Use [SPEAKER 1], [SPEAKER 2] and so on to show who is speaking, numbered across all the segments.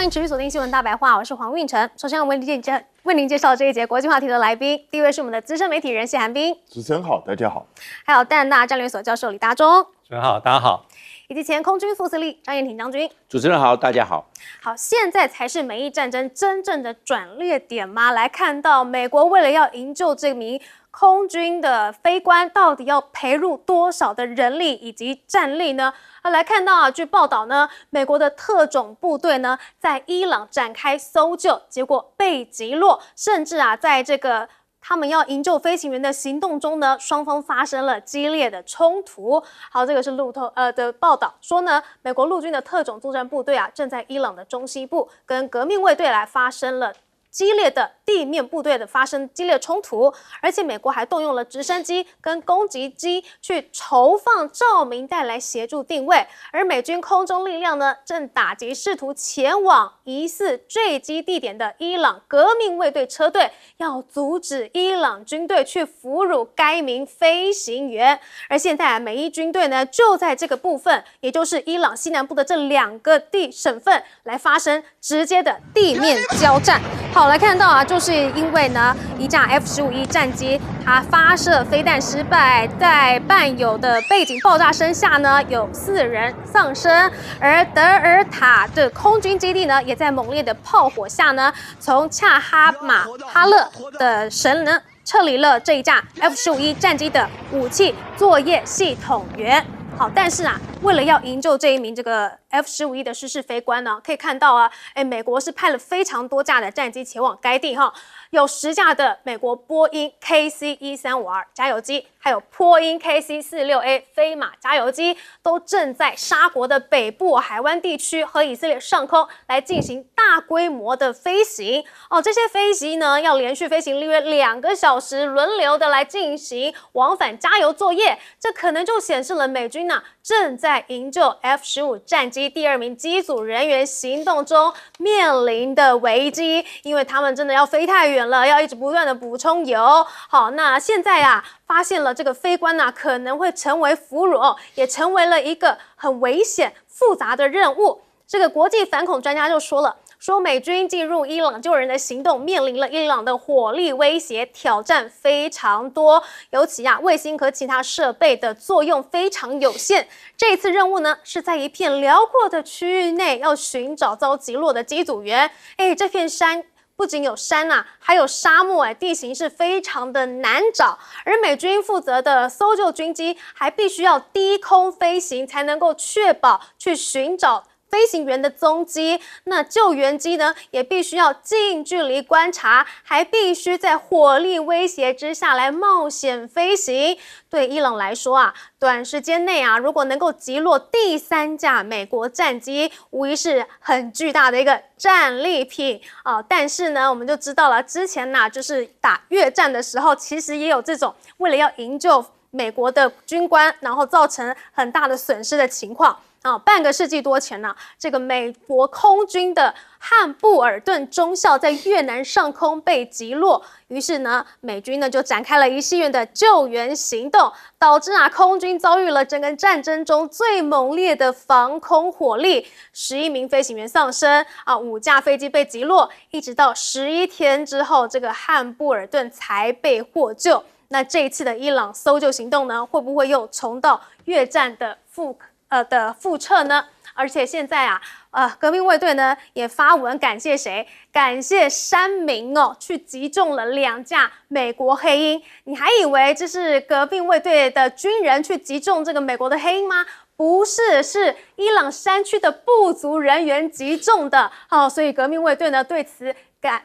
[SPEAKER 1] 迎持续锁定新闻大白话，我是黄运成。首先，我为您介绍这一节国际话题的来宾，第一位是我们的资深媒体人谢寒冰，
[SPEAKER 2] 主持人好，大家好。
[SPEAKER 1] 还有淡大战略所教授李大中，
[SPEAKER 3] 主持人好，大家好。
[SPEAKER 1] 以及前空军副司令张彦廷将军。
[SPEAKER 4] 主持人好，大家好。
[SPEAKER 1] 好，现在才是美伊战争真正的转捩点吗？来看到美国为了要营救这名空军的飞官，到底要赔入多少的人力以及战力呢？来看到据报道呢，美国的特种部队呢在伊朗展开搜救，结果被击落，甚至在这个他们要营救飞行员的行动中呢，双方发生了激烈的冲突。好，这个是路透的报道说呢，美国陆军的特种作战部队正在伊朗的中西部跟革命卫队来发生了激烈的地面部队的发生激烈冲突，而且美国还动用了直升机跟攻击机去筹放照明弹来协助定位，而美军空中力量呢正打击试图前往疑似坠机地点的伊朗革命卫队车队，要阻止伊朗军队去俘虏该名飞行员。而现在美伊军队呢就在这个部分，也就是伊朗西南部的这2个省份来发生直接的地面交战。好，来看到就是因为呢，一架 F-15E 战机它发射飞弹失败，在伴有的背景爆炸声下呢，有4人丧生，而德尔塔的空军基地呢，也在猛烈的炮火下呢，从恰哈马哈勒的省呢撤离了这一架 F-15E 战机的武器作业系统员。好，但是为了要营救这一名这个 F-15E 的失事飞官呢，可以看到美国是派了非常多架的战机前往该地有10架的美国波音 KC-135R 加油机，还有波音 KC-46A 飞马加油机，都正在沙国的北部海湾地区和以色列上空来进行大规模的飞行。这些飞机呢要连续飞行约2个小时，轮流的来进行往返加油作业，这可能就显示了美军正在营救 F-15战机第2名机组人员行动中面临的危机，因为他们真的要飞太远了，要一直不断的补充油。好，那现在发现了这个飞官可能会成为俘虏也成为了一个很危险复杂的任务。这个国际反恐专家就说了，说美军进入伊朗救人的行动面临了伊朗的火力威胁，挑战非常多，尤其卫星和其他设备的作用非常有限。这一次任务呢是在一片辽阔的区域内要寻找遭击落的机组员。这片山不仅有山还有沙漠，地形是非常的难找，而美军负责的搜救军机还必须要低空飞行，才能够确保去寻找飞行员的踪迹。那救援机呢也必须要近距离观察，还必须在火力威胁之下来冒险飞行。对伊朗来说短时间内如果能够击落第3架美国战机，无疑是很巨大的一个战利品但是呢，我们就知道了，之前就是打越战的时候，其实也有这种为了要营救美国的军官，然后造成很大的损失的情况。半个世纪多前这个美国空军的汉布尔顿中校在越南上空被击落，于是呢，美军就展开了一系列的救援行动，导致空军遭遇了整个战争中最猛烈的防空火力，11名飞行员丧生5架飞机被击落，一直到11天之后，这个汉布尔顿才被获救。那这一次的伊朗搜救行动呢，会不会又重蹈越战的覆辙呢？而且现在革命卫队呢也发文感谢谁？感谢山民去击中了2架美国黑鹰。你还以为这是革命卫队的军人去击中这个美国的黑鹰吗？不是，是伊朗山区的部族人员击中的。所以革命卫队呢对此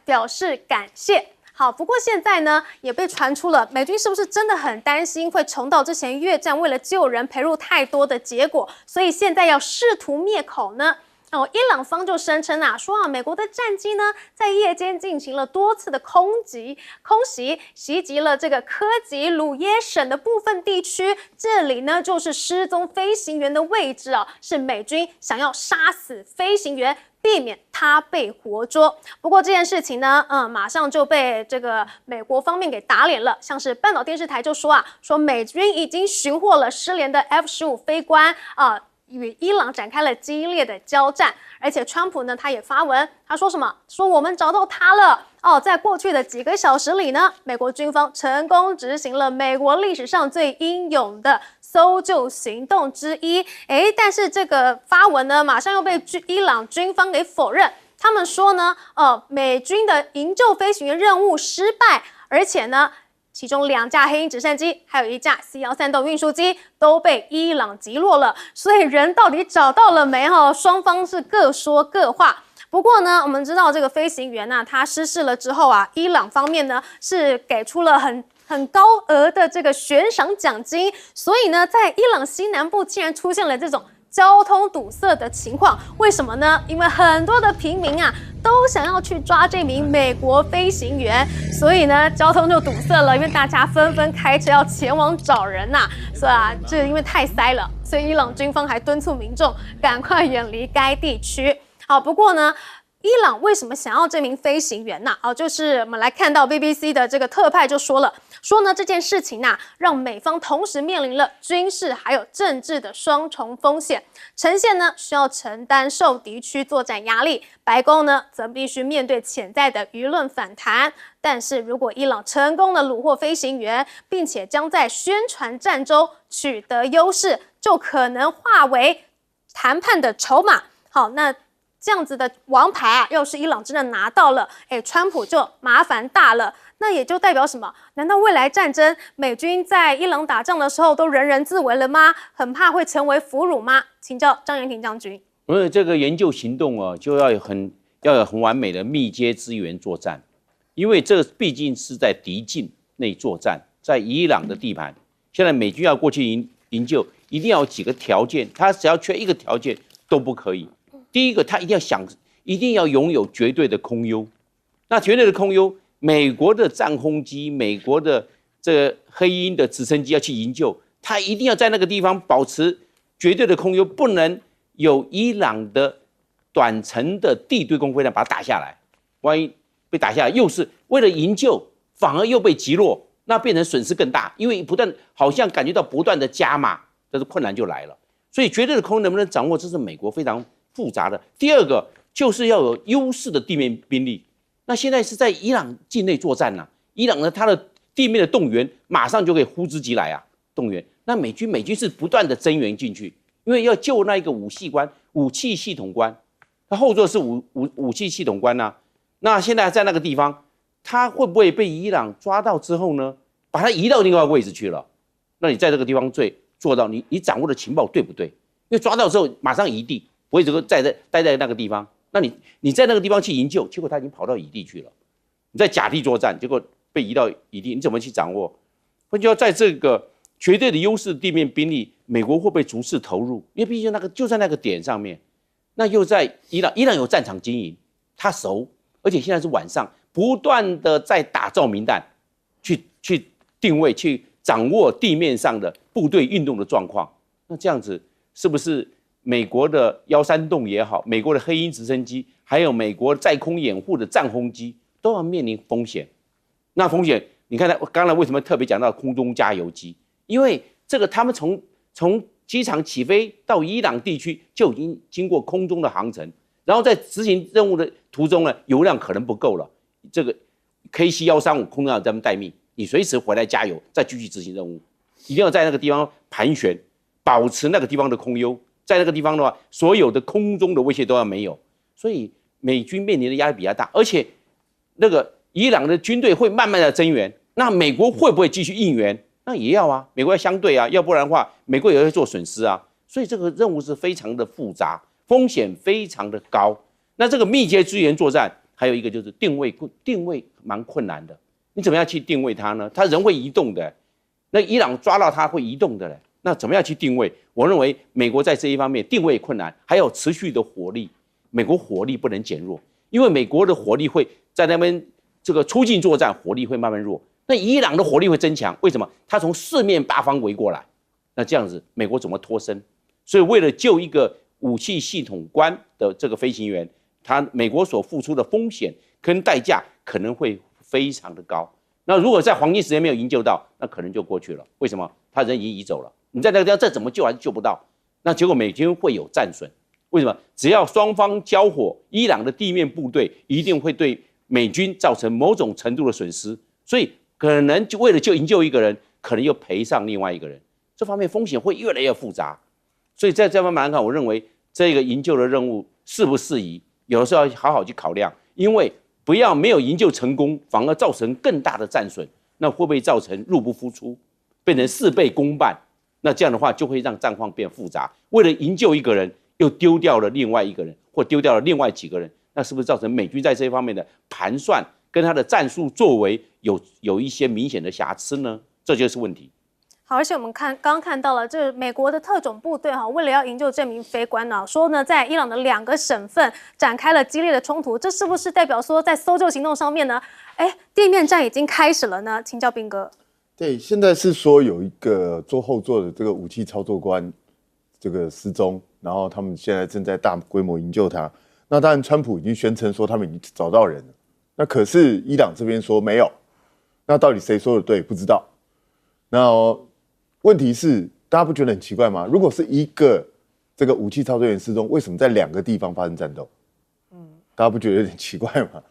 [SPEAKER 1] 表示感谢。好，不过现在呢，也被传出了美军是不是真的很担心会重蹈之前越战为了救人赔入太多的结果，所以现在要试图灭口呢？伊朗方就声称说美国的战机呢在夜间进行了多次的空袭，袭击了这个科吉鲁耶省的部分地区，这里呢就是失踪飞行员的位置是美军想要杀死飞行员，避免他被活捉。不过这件事情呢，马上就被这个美国方面给打脸了。像是半岛电视台就说说美军已经寻获了失联的 F-15飞官与伊朗展开了激烈的交战。而且川普呢，他也发文，他说什么？说我们找到他了哦，在过去的几个小时里呢，美国军方成功执行了美国历史上最英勇的搜救行动之一。但是这个发文呢，马上又被伊朗军方给否认。他们说呢，美军的营救飞行员任务失败，而且呢，其中2架黑鹰直升机，还有1架 C-130运输机都被伊朗击落了。所以人到底找到了没？双方是各说各话。不过呢，我们知道这个飞行员呢，他失事了之后啊，伊朗方面呢是给出了很高额的这个悬赏奖金。所以呢，在伊朗西南部竟然出现了这种交通堵塞的情况，为什么呢？因为很多的平民啊都想要去抓这名美国飞行员，所以呢交通就堵塞了，因为大家纷纷开车要前往找人呐。所以啊，这因为太塞了，所以伊朗军方还敦促民众赶快远离该地区。好，不过呢，伊朗为什么想要这名飞行员呢？就是我们来看到 BBC 的这个特派就说呢这件事情啊，让美方同时面临了军事还有政治的双重风险，呈现呢需要承担受敌区作战压力，白宫呢则必须面对潜在的舆论反弹。但是如果伊朗成功的虏获飞行员，并且将在宣传战中取得优势，就可能化为谈判的筹码。好，那这样子的王牌啊，要是伊朗真的拿到了，川普就麻烦大了。那也就代表什么？难道未来战争美军在伊朗打仗的时候都人人自危了吗？很怕会成为俘虏吗？请教张延廷将军。
[SPEAKER 2] 因为这个研究行动啊，就要有很完美的密接资源作战，因为这毕竟是在敌境内作战，在伊朗的地盘。现在美军要过去营救，一定要有几个条件，他只要缺一个条件都不可以。第一个，他一定要拥有绝对的空优。那绝对的空优，美国的战轰机、美国的这个黑鹰的直升机要去营救，他一定要在那个地方保持绝对的空优，不能有伊朗的短程的地对空飞弹把它打下来。万一被打下来，又是为了营救，反而又被击落，那变成损失更大。因为好像感觉到不断的加码，但是困难就来了。所以绝对的空能不能掌握，这是美国非常复杂的。第二个就是要有优势的地面兵力。那现在是在伊朗境内作战伊朗呢，它的地面的动员马上就可以呼之即来动员。那美军是不断的增援进去，因为要救那一个武器系统官，他后座是武器系统官那现在在那个地方，他会不会被伊朗抓到之后呢，把他移到另外一个位置去了？那你在这个地方做到你掌握的情报对不对？因为抓到之后马上移地，不会待在那个地方。那你在那个地方去营救，结果他已经跑到乙地去了。你在甲地作战，结果被移到乙地，你怎么去掌握？就要在这个绝对的优势地面兵力，美国会不会逐次投入？因为毕竟就在那个点上面，那又在伊朗有战场经营，他熟，而且现在是晚上，不断的在打照明弹，去定位，去掌握地面上的部队运动的状况。那这样子是不是？美国的136洞也好，美国的黑鹰直升机，还有美国在空掩护的战轰机，都要面临风险。那风险，你看刚才为什么特别讲到空中加油机？因为这个他们从机场起飞到伊朗地区就已经经过空中的航程，然后在执行任务的途中呢，油量可能不够了。这个 KC-135空中要他们待命，你随时回来加油，再继续执行任务。一定要在那个地方盘旋，保持那个地方的空优。在那个地方的话，所有的空中的威胁都要没有，所以美军面临的压力比较大，而且那个伊朗的军队会慢慢的增援，那美国会不会继续应援？那也要美国要相对要不然的话，美国也会做损失所以这个任务是非常的复杂，风险非常的高。那这个密接支援作战，还有一个就是定位蛮困难的，你怎么样去定位它呢？它人会移动的，那伊朗抓到它会移动的嘞。那怎么样去定位？我认为美国在这一方面定位困难，还有持续的火力，美国火力不能减弱，因为美国的火力会在那边这个出境作战，火力会慢慢弱。那伊朗的火力会增强，为什么？他从四面八方围过来，那这样子美国怎么脱身？所以为了救一个武器系统官的这个飞行员，美国所付出的风险跟代价可能会非常的高。那如果在黄金时间没有营救到，那可能就过去了。为什么？他人已经移走了。你在那个地方再怎么救还是救不到。那结果美军会有战损。为什么？只要双方交火，伊朗的地面部队一定会对美军造成某种程度的损失，所以可能就为了营救一个人，可能又赔上另外一个人，这方面风险会越来越复杂。所以在这方面来看，我认为这个营救的任务适不适宜，有的时候要好好去考量，因为不要没有营救成功，反而造成更大的战损，那会不会造成入不敷出，变成事倍功半？那这样的话就会让战况变复杂。为了营救一个人，又丢掉了另外一个人，或丢掉了另外几个人，那是不是造成美军在这一方面的盘算跟他的战术作为有一些明显的瑕疵呢？这就是问题。
[SPEAKER 1] 好，而且我们刚刚看到了，这美国的特种部队为了要营救这名飞官呢，说呢，在伊朗的2个省份展开了激烈的冲突，这是不是代表说在搜救行动上面呢，地面战已经开始了呢？请教彬哥。
[SPEAKER 3] 对，现在是说有一个坐后座的这个武器操作官这个失踪，然后他们现在正在大规模营救他。那当然，川普已经宣称说他们已经找到人了，那可是伊朗这边说没有，那到底谁说的对？不知道。那问题是，大家不觉得很奇怪吗？如果是一个这个武器操作员失踪，为什么在2个地方发生战斗？大家不觉得有点奇怪吗？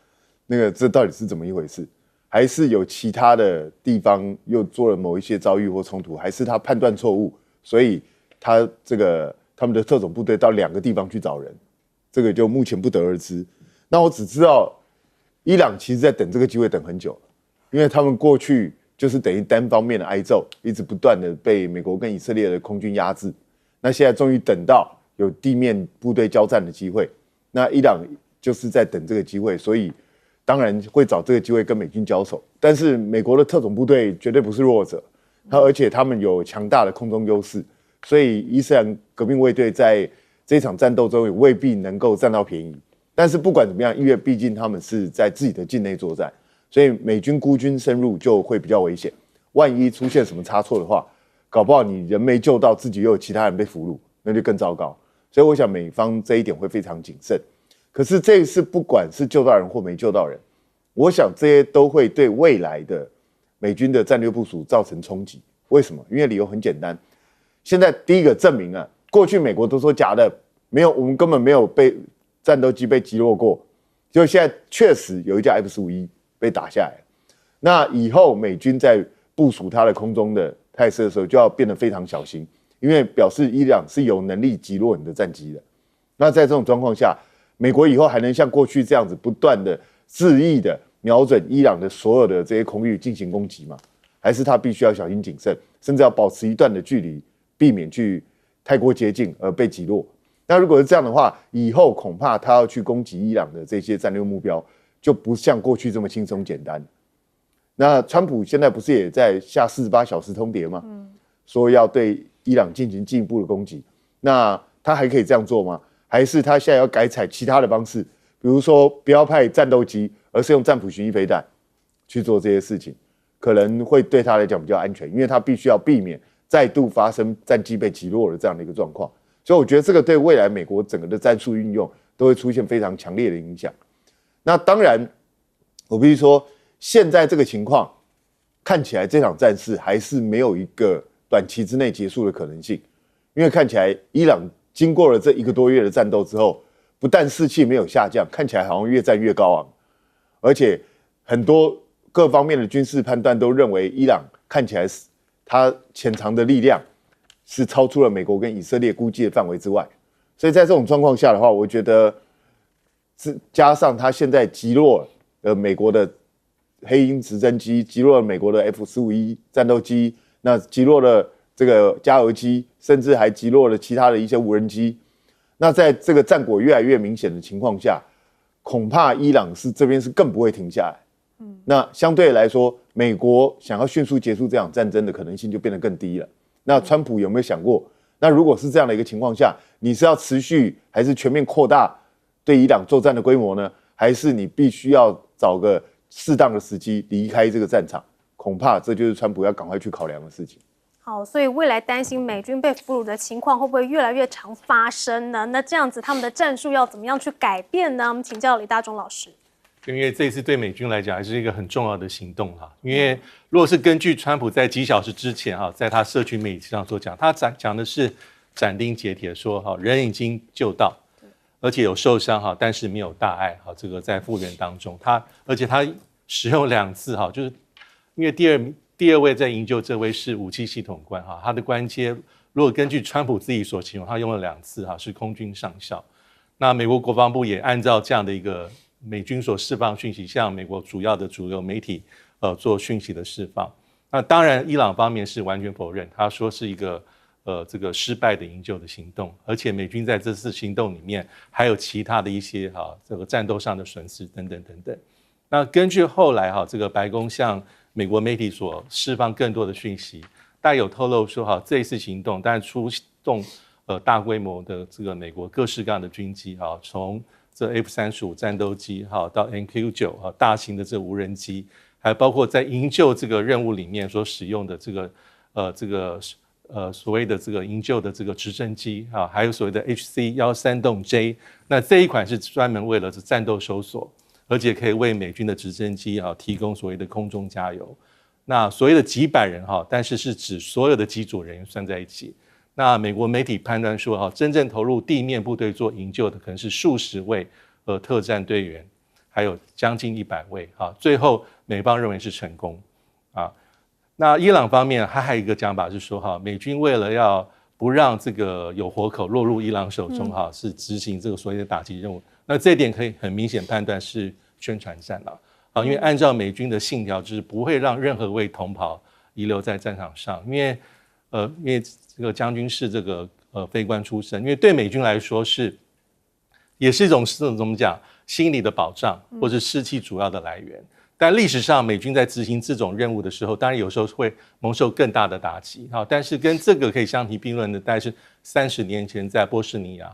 [SPEAKER 3] 这到底是怎么一回事？还是有其他的地方又做了某一些遭遇或冲突？还是他判断错误，所以他们的特种部队到2个地方去找人？这个就目前不得而知。那我只知道，伊朗其实在等这个机会等很久了，因为他们过去就是等于单方面的挨揍，一直不断的被美国跟以色列的空军压制。那现在终于等到有地面部队交战的机会，那伊朗就是在等这个机会，所以当然会找这个机会跟美军交手。但是美国的特种部队绝对不是弱者，而且他们有强大的空中优势，所以伊斯兰革命卫队在这场战斗中也未必能够占到便宜。但是不管怎么样，因为毕竟他们是在自己的境内作战，所以美军孤军深入就会比较危险。万一出现什么差错的话，搞不好你人没救到，自己又有其他人被俘虏，那就更糟糕。所以我想美方这一点会非常谨慎。可是这一次不管是救到人或没救到人，我想这些都会对未来的美军的战略部署造成冲击。为什么？因为理由很简单，现在第一个证明啊，过去美国都说假的，没有，我们根本没有被战斗机被击落过，就现在确实有一架 F-15E 被打下来。那以后美军在部署它的空中的态势的时候，就要变得非常小心，因为表示伊朗是有能力击落你的战机的。那在这种状况下，美国以后还能像过去这样子不断的恣意的瞄准伊朗的所有的这些空域进行攻击吗？还是他必须要小心谨慎，甚至要保持一段的距离，避免去太过接近而被击落？那如果是这样的话，以后恐怕他要去攻击伊朗的这些战略目标，就不像过去这么轻松简单。那川普现在不是也在下48小时通牒吗？说要对伊朗进行进一步的攻击。那他还可以这样做吗？还是他现在要改采其他的方式，比如说不要派战斗机，而是用战斧巡弋飞弹去做这些事情，可能会对他来讲比较安全，因为他必须要避免再度发生战机被击落的这样的一个状况。所以我觉得这个对未来美国整个的战术运用都会出现非常强烈的影响。那当然，我必须说，现在这个情况看起来这场战事还是没有一个短期之内结束的可能性，因为看起来伊朗经过了这1个多月的战斗之后，不但士气没有下降，看起来好像越战越高昂，而且很多各方面的军事判断都认为伊朗看起来它潜藏的力量是超出了美国跟以色列估计的范围之外。所以在这种状况下的话，我觉得加上他现在击落了美国的黑鹰直升机，击落了美国的 F-15E 战斗机，那击落了这个加油机，甚至还击落了其他的一些无人机。那在这个战果越来越明显的情况下，恐怕伊朗这边是更不会停下来。那相对来说，美国想要迅速结束这场战争的可能性就变得更低了。那川普有没有想过，那如果是这样的一个情况下，你是要持续还是全面扩大对伊朗作战的规模呢？还是你必须要找个适当的时机离开这个战场？恐怕这就是川普要赶快去考量的事情。
[SPEAKER 1] 好，所以未来担心美军被俘虏的情况会不会越来越常发生呢？那这样子他们的战术要怎么样去改变呢？我们请教李大中老师。
[SPEAKER 4] 因为这一次对美军来讲还是一个很重要的行动哈。因为如果是根据川普在几小时之前哈，在他社群媒体上所讲，他讲的是斩钉截铁说人已经救到，而且有受伤但是没有大碍这个在复原当中。而且他使用2次就是因为第二位在营救这位是武器系统官他的官阶如果根据川普自己所形容，他用了2次是空军上校。那美国国防部也按照这样的一个美军所释放讯息，向美国主流媒体做讯息的释放。那当然伊朗方面是完全否认，他说是一个这个失败的营救的行动，而且美军在这次行动里面还有其他的一些这个战斗上的损失等等等等。那根据后来这个白宫向美国媒体所释放更多的讯息，大家有透露说这一次行动当然出动大规模的这个美国各式各样的军机从这 F-35战斗机到 MQ-9大型的这无人机，还包括在营救这个任务里面所使用的这个所谓的这个营救的这个直升机还有所谓的 HC-136J， 那这一款是专门为了战斗搜索，而且可以为美军的直升机提供所谓的空中加油。那所谓的几百人但是是指所有的机组人员算在一起。那美国媒体判断说真正投入地面部队做营救的可能是数十位特战队员，还有将近100位最后美方认为是成功那伊朗方面他还有一个讲法是说美军为了要不让这个有活口落入伊朗手中是执行这个所谓的打击任务。那这一点可以很明显判断是宣传战因为按照美军的信条就是不会让任何位同袍遗留在战场上，因为这个将军是这个飞官出身，因为对美军来说也是一种怎么讲心理的保障或是士气主要的来源。但历史上美军在执行这种任务的时候，当然有时候会蒙受更大的打击但是跟这个可以相提并论的大概是30年前在波士尼亚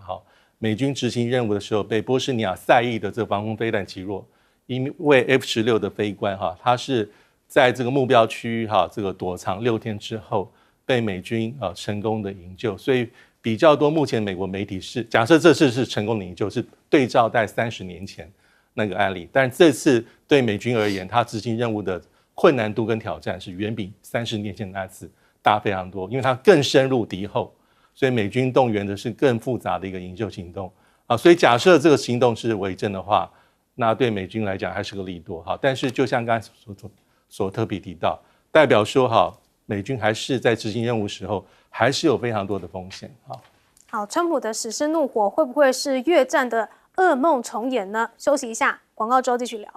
[SPEAKER 4] 美军执行任务的时候被波士尼亚赛义的这个防空飞弹击落，因为 F-16的飞官他是在这个目标区域这个躲藏6天之后被美军成功的营救。所以比较多目前美国媒体是假设这次是成功的营救，是对照在30年前那个案例，但这次对美军而言他执行任务的困难度跟挑战是远比30年前那次大非常多，因为它更深入敌后，所以美军动员的是更复杂的一个营救行动所以假设这个行动是为真的话，那对美军来讲还是个利多但是就像刚才所特别提到，代表说美军还是在执行任务时候还是有非常多的风险
[SPEAKER 1] 好，川普的史诗怒火会不会是越战的噩梦重演呢？休息一下，广告之后继续聊。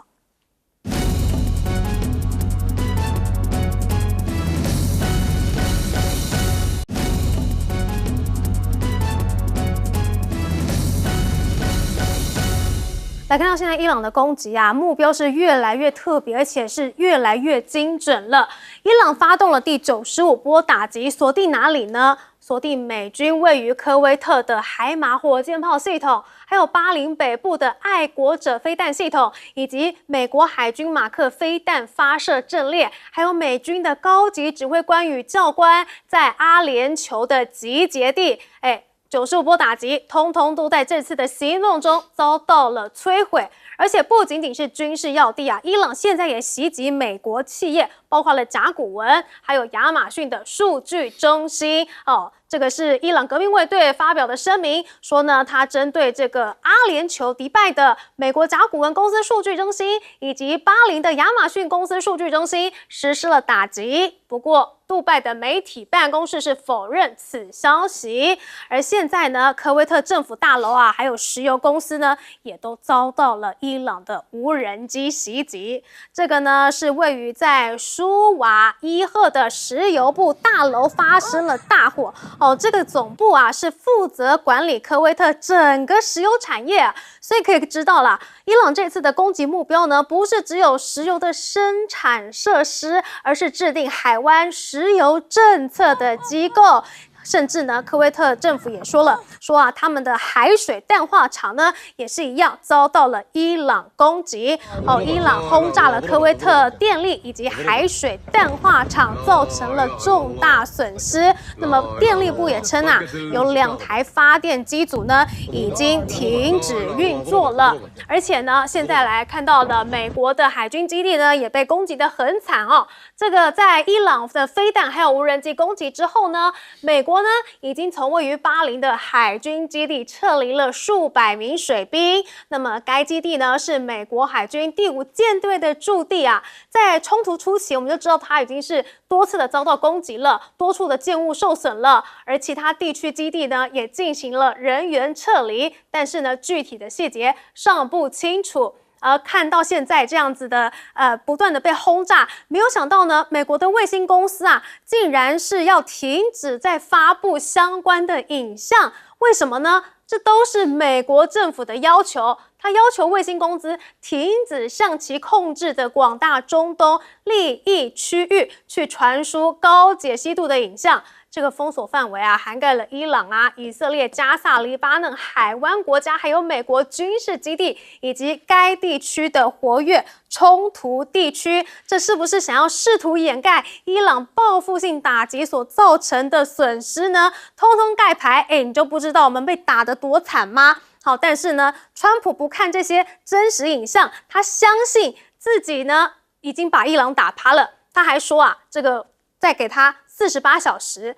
[SPEAKER 1] 来看到现在伊朗的攻击目标是越来越特别，而且是越来越精准了。伊朗发动了第95波打击，锁定哪里呢？锁定美军位于科威特的海马火箭炮系统，还有巴林北部的爱国者飞弹系统，以及美国海军马克飞弹发射阵列，还有美军的高级指挥官与教官在阿联酋的集结地。95波打击，通通都在这次的行动中遭到了摧毁。而且不仅仅是军事要地伊朗现在也袭击美国企业，包括了甲骨文，还有亚马逊的数据中心。这个是伊朗革命卫队发表的声明，说呢，他针对这个阿联酋迪拜的美国甲骨文公司数据中心，以及巴林的亚马逊公司数据中心实施了打击。不过，杜拜的媒体办公室是否认此消息。而现在呢，科威特政府大楼还有石油公司呢，也都遭到了伊朗的无人机袭击。这个呢，是位于在舒瓦伊赫的石油部大楼发生了大火。这个总部是负责管理科威特整个石油产业所以可以知道啦，伊朗这次的攻击目标呢，不是只有石油的生产设施，而是制定海湾石油政策的机构。甚至呢，科威特政府也说他们的海水淡化厂呢，也是一样遭到了伊朗攻击。伊朗轰炸了科威特电力以及海水淡化厂，造成了重大损失。那么电力部也称有2台发电机组呢，已经停止运作了。而且呢，现在来看到了美国的海军基地呢，也被攻击得很惨这个在伊朗的飞弹还有无人机攻击之后呢，美国国呢已经从位于巴林的海军基地撤离了数百名水兵。那么该基地呢是美国海军第5舰队的驻地啊。在冲突初期，我们就知道它已经是多次的遭到攻击了，多处的建物受损了，而其他地区基地呢也进行了人员撤离，但是呢具体的细节尚不清楚。看到现在这样子的不断的被轰炸，没有想到呢，美国的卫星公司啊，竟然是要停止在发布相关的影像。为什么呢？这都是美国政府的要求。他要求卫星公司停止向其控制的广大中东利益区域去传输高解析度的影像。这个封锁范围啊，涵盖了伊朗啊、以色列、加萨、黎巴嫩、海湾国家，还有美国军事基地以及该地区的活跃冲突地区。这是不是想要试图掩盖伊朗报复性打击所造成的损失呢？通通盖牌，你就不知道我们被打得多惨吗？好，但是呢，川普不看这些真实影像，他相信自己呢已经把伊朗打趴了。他还说啊，这个再给他48小时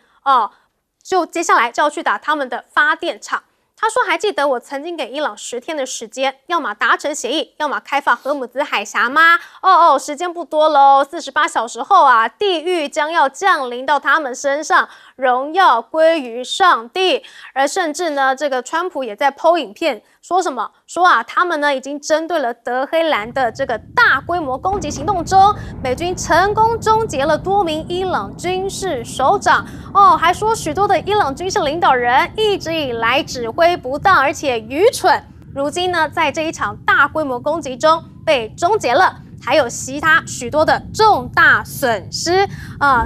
[SPEAKER 1] 就接下来就要去打他们的发电厂。他说：“还记得我曾经给伊朗10天的时间，要么达成协议，要么开放荷姆兹海峡吗？时间不多喽，48小时后啊，地狱将要降临到他们身上，荣耀归于上帝。”而甚至呢，这个川普也在 po 影片，说什么？说啊，他们呢已经针对了德黑兰的这个大规模攻击行动中，美军成功终结了多名伊朗军事首长。还说许多的伊朗军事领导人一直以来指挥不当而且愚蠢，如今呢在这一场大规模攻击中被终结了，还有其他许多的重大损失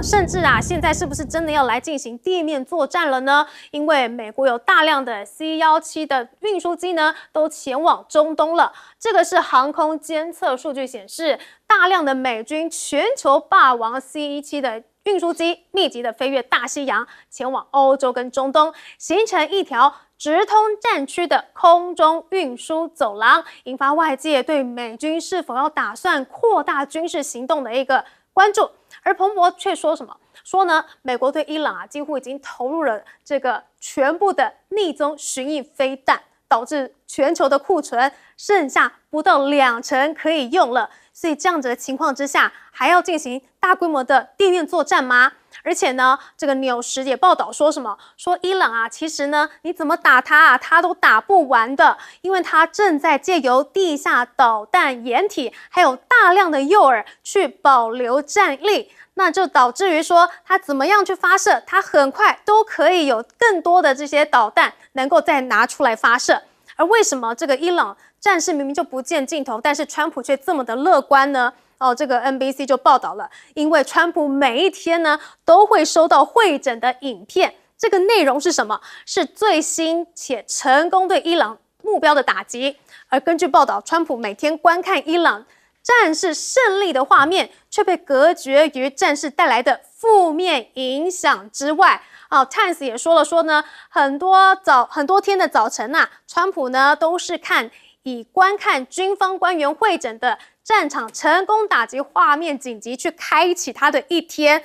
[SPEAKER 1] 甚至啊现在是不是真的要来进行地面作战了呢？因为美国有大量的 C-17的运输机呢都前往中东了。这个是航空监测数据显示，大量的美军全球霸王 C-17的运输机密集的飞越大西洋，前往欧洲跟中东，形成一条直通战区的空中运输走廊，引发外界对美军是否要打算扩大军事行动的一个关注。而彭博却说什么？说呢，美国对伊朗啊几乎已经投入了这个全部的逆踪巡弋飞弹，导致全球的库存剩下不到2成可以用了。所以这样子的情况之下，还要进行大规模的地面作战吗？而且呢，这个纽时也报道说什么？说伊朗啊，其实呢，你怎么打它啊，它都打不完的，因为它正在借由地下导弹掩体，还有大量的诱饵去保留战力。那就导致于说，它怎么样去发射，它很快都可以有更多的这些导弹能够再拿出来发射。而为什么这个伊朗战事明明就不见尽头，但是川普却这么的乐观呢？这个 NBC 就报道了，因为川普每一天呢都会收到汇整的影片，这个内容是什么？是最新且成功对伊朗目标的打击。而根据报道，川普每天观看伊朗战事胜利的画面，却被隔绝于战事带来的负面影响之外。Times 也说呢，很多天的早晨啊，川普呢都是以观看军方官员会诊的战场成功打击画面紧急去开启他的一天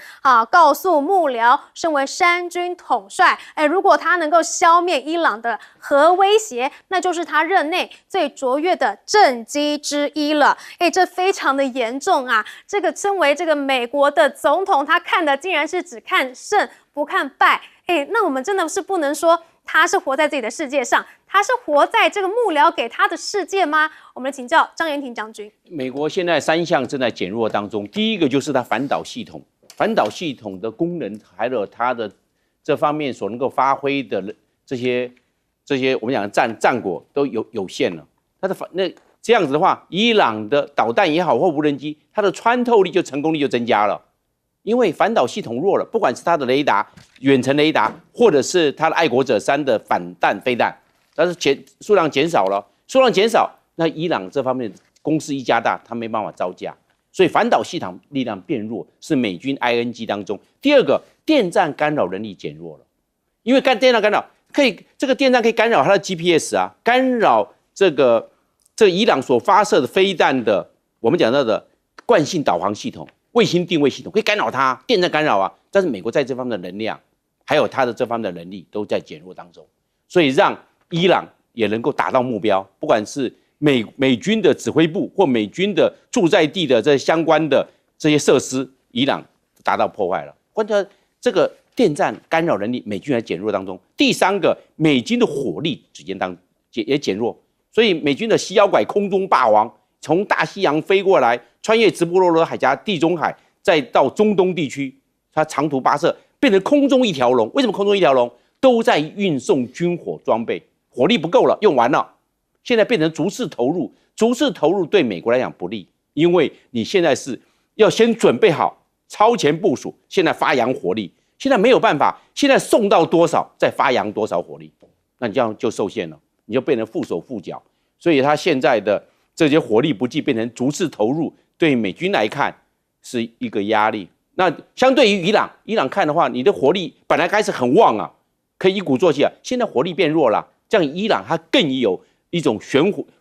[SPEAKER 1] 告诉幕僚，身为山军统帅，如果他能够消灭伊朗的核威胁，那就是他任内最卓越的政绩之一了。这非常的严重啊！这个身为这个美国的总统，他看的竟然是只看胜不看败。那我们真的是不能说他是活在自己的世界上，他是活在这个幕僚给他的世界吗？我们请教张延廷将军。
[SPEAKER 2] 美国现在3项正在减弱当中，第一个就是它反导系统，反导系统的功能，还有它的这方面所能够发挥的这些我们讲战果都有限了。那这样子的话，伊朗的导弹也好或无人机，它的穿透力成功率就增加了。因为反导系统弱了，不管是它的雷达、远程雷达，或者是它的爱国者3的反弹飞弹，但是数量减少了，那伊朗这方面的攻势一加大，它没办法招架，所以反导系统力量变弱，是美军 ING 当中。第二个，电站干扰能力减弱了，因为电站干扰这个电站可以干扰它的 GPS 啊，干扰这个伊朗所发射的飞弹的我们讲到的惯性导航系统。卫星定位系统可以干扰它，电站干扰啊，但是美国在这方面的能量还有它的这方面的能力都在减弱当中，所以让伊朗也能够达到目标，不管是美军的指挥部或美军的驻在地的这相关的这些设施，伊朗达到破坏了。关键这个电站干扰能力，美军还减弱当中。第三个，美军的火力也减弱，所以美军的西腰拐空中霸王从大西洋飞过来，穿越直布罗陀海峡、地中海，再到中东地区，它长途跋涉变成空中一条龙。为什么空中一条龙？都在运送军火装备，火力不够了，用完了，现在变成逐次投入。逐次投入对美国来讲不利，因为你现在是要先准备好超前部署，现在发扬火力，现在没有办法，现在送到多少再发扬多少火力，那你这样就受限了，你就变成缚手缚脚。所以他现在的这些火力不济，变成逐次投入，对美军来看是一个压力。那相对于伊朗看的话，你的火力本来开始很旺啊，可以一鼓作气啊，现在火力变弱了，这样伊朗它更有一种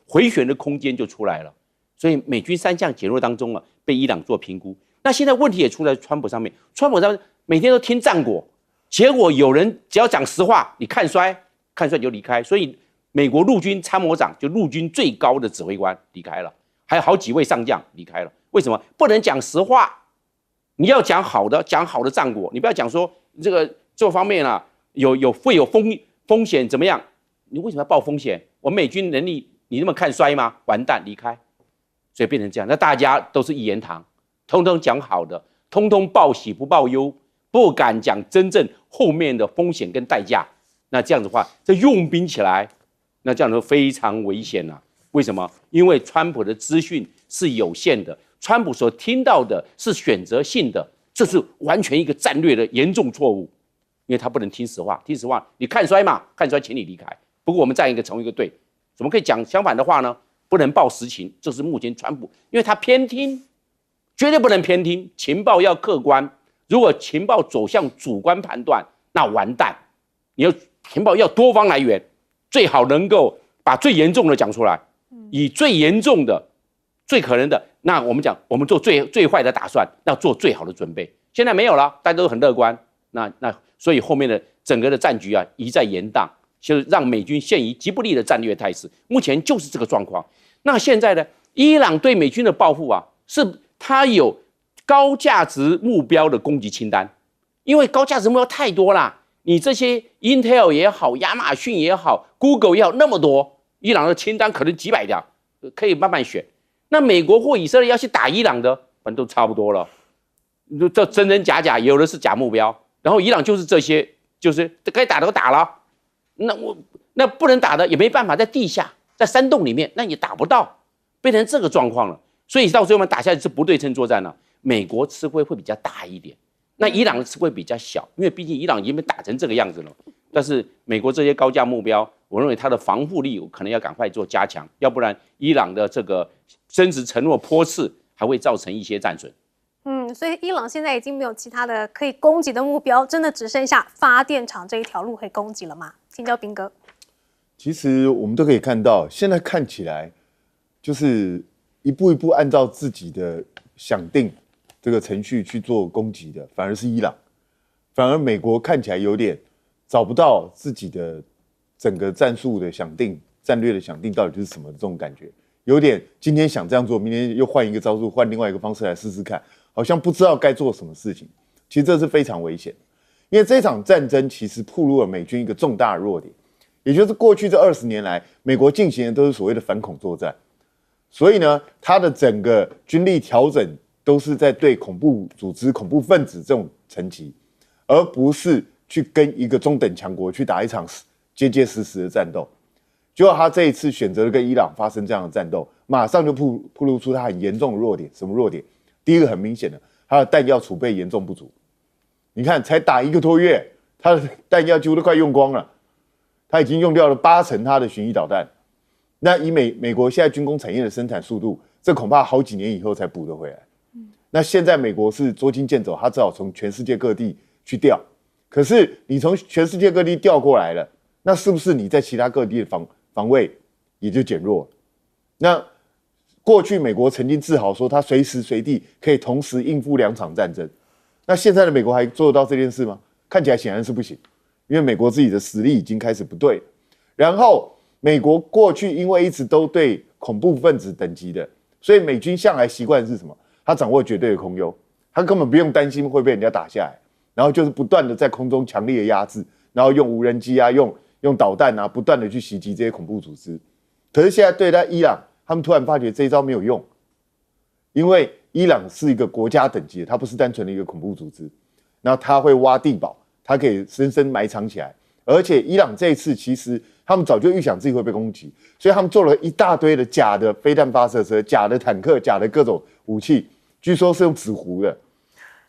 [SPEAKER 2] 回旋的空间就出来了。所以美军三项减弱当中啊，被伊朗做评估。那现在问题也出在川普上面，川普上面每天都听战果，结果有人只要讲实话，你看衰你就离开。所以美国陆军参谋长就陆军最高的指挥官离开了，还有好几位上将离开了。为什么不能讲实话？你要讲好的战果，你不要讲说这方面啊会有风险怎么样？你为什么要冒风险？我美军能力你那么看衰吗？完蛋，离开。所以变成这样，那大家都是一言堂，通通讲好的，通通报喜不报忧，不敢讲真正后面的风险跟代价。那这样子的话，这用兵起来，那这样就非常危险了。为什么？因为川普的资讯是有限的，川普所听到的是选择性的，这是完全一个战略的严重错误。因为他不能听实话，听实话你看衰嘛，看衰请你离开。不过我们站一个成一个队，怎么可以讲相反的话呢？不能报实情，这是目前川普，因为他偏听，绝对不能偏听，情报要客观。如果情报走向主观判断，那完蛋。你要情报要多方来源，最好能够把最严重的讲出来，以最严重的、最可能的，那我们讲，我们做最坏的打算，那做最好的准备。现在没有了，大家都很乐观，那所以后面的整个的战局啊一再延宕，就是让美军陷于极不利的战略态势。目前就是这个状况。那现在呢，伊朗对美军的报复啊，是它有高价值目标的攻击清单，因为高价值目标太多啦，你这些 Intel 也好，亚马逊也好 ，Google 也好，那么多，伊朗的清单可能几百条，可以慢慢选。那美国或以色列要去打伊朗的，反正都差不多了，这真真假假，有的是假目标，然后伊朗就是这些，就是该打的都打了，那不能打的也没办法，在地下。在山洞里面，那也打不到，变成这个状况了。所以到最后我们打下去是不对称作战了。美国吃亏会比较大一点，那伊朗的吃亏比较小，因为毕竟伊朗已经被打成这个样子了。但是美国这些高价目标，我认为它的防护力可能要赶快做加强，要不然伊朗的这个真实承诺颇次，还会造成一些战损。
[SPEAKER 1] 所以伊朗现在已经没有其他的可以攻击的目标，真的只剩下发电厂这一条路可以攻击了吗？请教彬哥。
[SPEAKER 3] 其实我们都可以看到，现在看起来就是一步一步按照自己的想定这个程序去做攻击的，反而是伊朗，反而美国看起来有点找不到自己的整个战术的想定、战略的想定到底是什么这种感觉，有点今天想这样做，明天又换一个招数，换另外一个方式来试试看，好像不知道该做什么事情。其实这是非常危险的，因为这场战争其实暴露了美军一个重大的弱点。也就是过去这20年来，美国进行的都是所谓的反恐作战，所以呢，它的整个军力调整都是在对恐怖组织、恐怖分子这种层级，而不是去跟一个中等强国去打一场结结实实的战斗。结果他这一次选择了跟伊朗发生这样的战斗，马上就暴露出他很严重的弱点。什么弱点？第一个很明显的，他的弹药储备严重不足。你看，才打1个多月，他的弹药几乎都快用光了。他已经用掉了80%他的巡弋导弹，那以美国现在军工产业的生产速度，这恐怕好几年以后才补得回来。那现在美国是捉襟见肘，他只好从全世界各地去调。可是你从全世界各地调过来了，那是不是你在其他各地的防卫也就减弱了？那过去美国曾经自豪说，他随时随地可以同时应付2场战争，那现在的美国还做得到这件事吗？看起来显然是不行，因为美国自己的实力已经开始不对了。然后美国过去因为一直都对恐怖分子等级的，所以美军向来习惯是什么？他掌握绝对的空优，他根本不用担心会被人家打下来，然后就是不断的在空中强烈的压制，然后用无人机啊，用导弹啊，不断的去袭击这些恐怖组织。可是现在对待伊朗，他们突然发觉这一招没有用，因为伊朗是一个国家等级的，它不是单纯的一个恐怖组织。然后他会挖地堡，他可以深深埋藏起来。而且伊朗这一次其实他们早就预想自己会被攻击，所以他们做了一大堆的假的飞弹发射车、假的坦克、假的各种武器，据说是用纸糊的。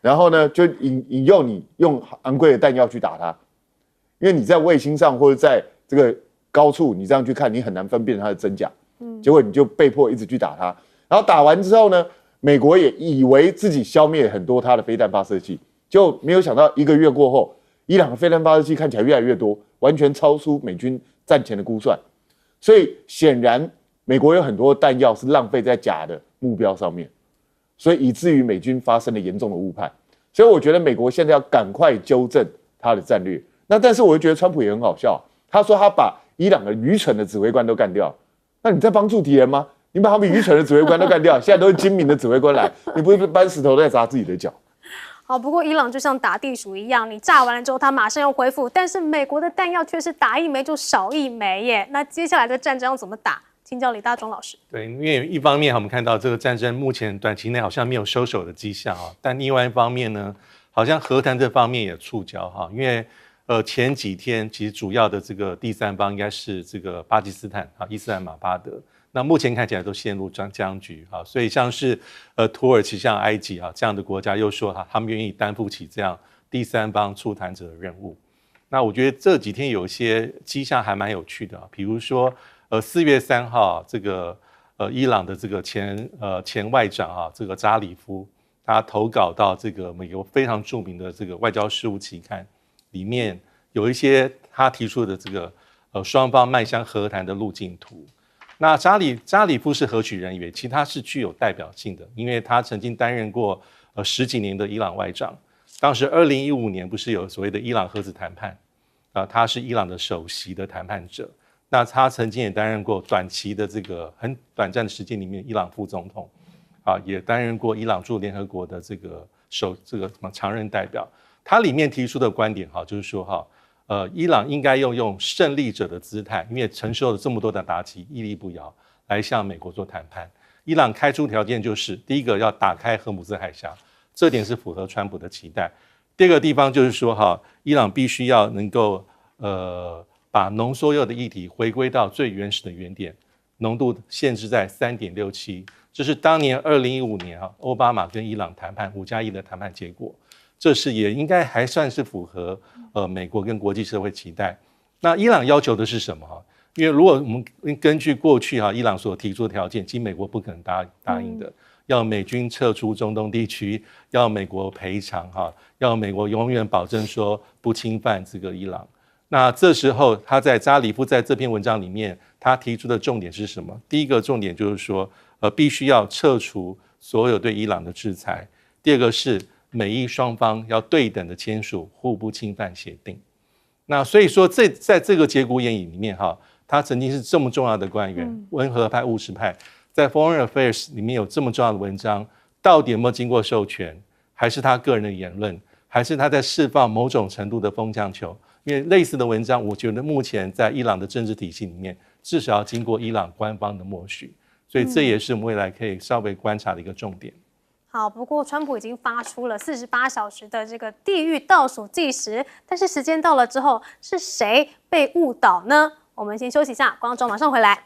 [SPEAKER 3] 然后呢，就引诱你用昂贵的弹药去打它，因为你在卫星上或者在这个高处，你这样去看，你很难分辨它的真假。结果你就被迫一直去打它。然后打完之后呢，美国也以为自己消灭很多它的飞弹发射器，就没有想到1个月过后，伊朗的飞弹发射器看起来越来越多，完全超出美军战前的估算。所以显然，美国有很多弹药是浪费在假的目标上面，所以以至于美军发生了严重的误判。所以我觉得美国现在要赶快纠正他的战略。那但是我就觉得川普也很好笑，他说他把伊朗的愚蠢的指挥官都干掉，那你在帮助敌人吗？你把他们愚蠢的指挥官都干掉，现在都是精明的指挥官来，你不是搬石头在砸自己的脚？
[SPEAKER 1] 好，不过伊朗就像打地鼠一样，你炸完了之后，它马上要恢复，但是美国的弹药却是打一枚就少一枚耶。那接下来的战争要怎么打？请教李大中老师。
[SPEAKER 4] 对，因为一方面我们看到这个战争目前短期内好像没有收手的迹象啊，但另外一方面呢，好像和谈这方面也触礁哈，因为前几天其实主要的这个第三方应该是这个巴基斯坦啊，伊斯兰马巴德。那目前看起来都陷入僵局啊，所以像是土耳其、像埃及啊这样的国家又说他们愿意担负起这样第三方促谈者的任务。那我觉得这几天有一些迹象还蛮有趣的，比如说4月3号这个伊朗的这个前外长啊，这个扎里夫，他投稿到这个美国非常著名的这个外交事务期刊里面，有一些他提出的这个双方迈向和谈的路径图。那扎里夫是何许人也？其实他是具有代表性的，因为他曾经担任过10几年的伊朗外长。当时2015年不是有所谓的伊朗核子谈判他是伊朗的首席的谈判者。那他曾经也担任过短期的这个很短暂的时间里面伊朗副总统也担任过伊朗驻联合国的这个什么常任代表。他里面提出的观点就是说伊朗应该用胜利者的姿态，因为承受了这么多的打击，屹立不摇，来向美国做谈判。伊朗开出条件就是，第一个要打开荷姆斯海峡，这点是符合川普的期待。第二个地方就是说伊朗必须要能够把浓缩铀的议题回归到最原始的原点，浓度限制在3.67，这是当年2015年奥巴马跟伊朗谈判5+1的谈判结果。这是也应该还算是符合美国跟国际社会期待。那伊朗要求的是什么？因为如果我们根据过去伊朗所提出的条件，其实美国不可能答应的，要美军撤出中东地区，要美国赔偿要美国永远保证说不侵犯这个伊朗。那这时候他在扎里夫在这篇文章里面，他提出的重点是什么？第一个重点就是说必须要撤除所有对伊朗的制裁。第二个是美伊双方要对等的签署互不侵犯协定。那所以说在这个节骨眼里面他曾经是这么重要的官员，温和派务实派，在 Foreign Affairs 里面有这么重要的文章，到底有没有经过授权，还是他个人的言论，还是他在释放某种程度的风向球？因为类似的文章我觉得目前在伊朗的政治体系里面至少要经过伊朗官方的默许，所以这也是我们未来可以稍微观察的一个重点。
[SPEAKER 1] 好，不过川普已经发出了48小时的这个地狱倒数计时，但是时间到了之后，是谁被误导呢？我们先休息一下，广告马上回来。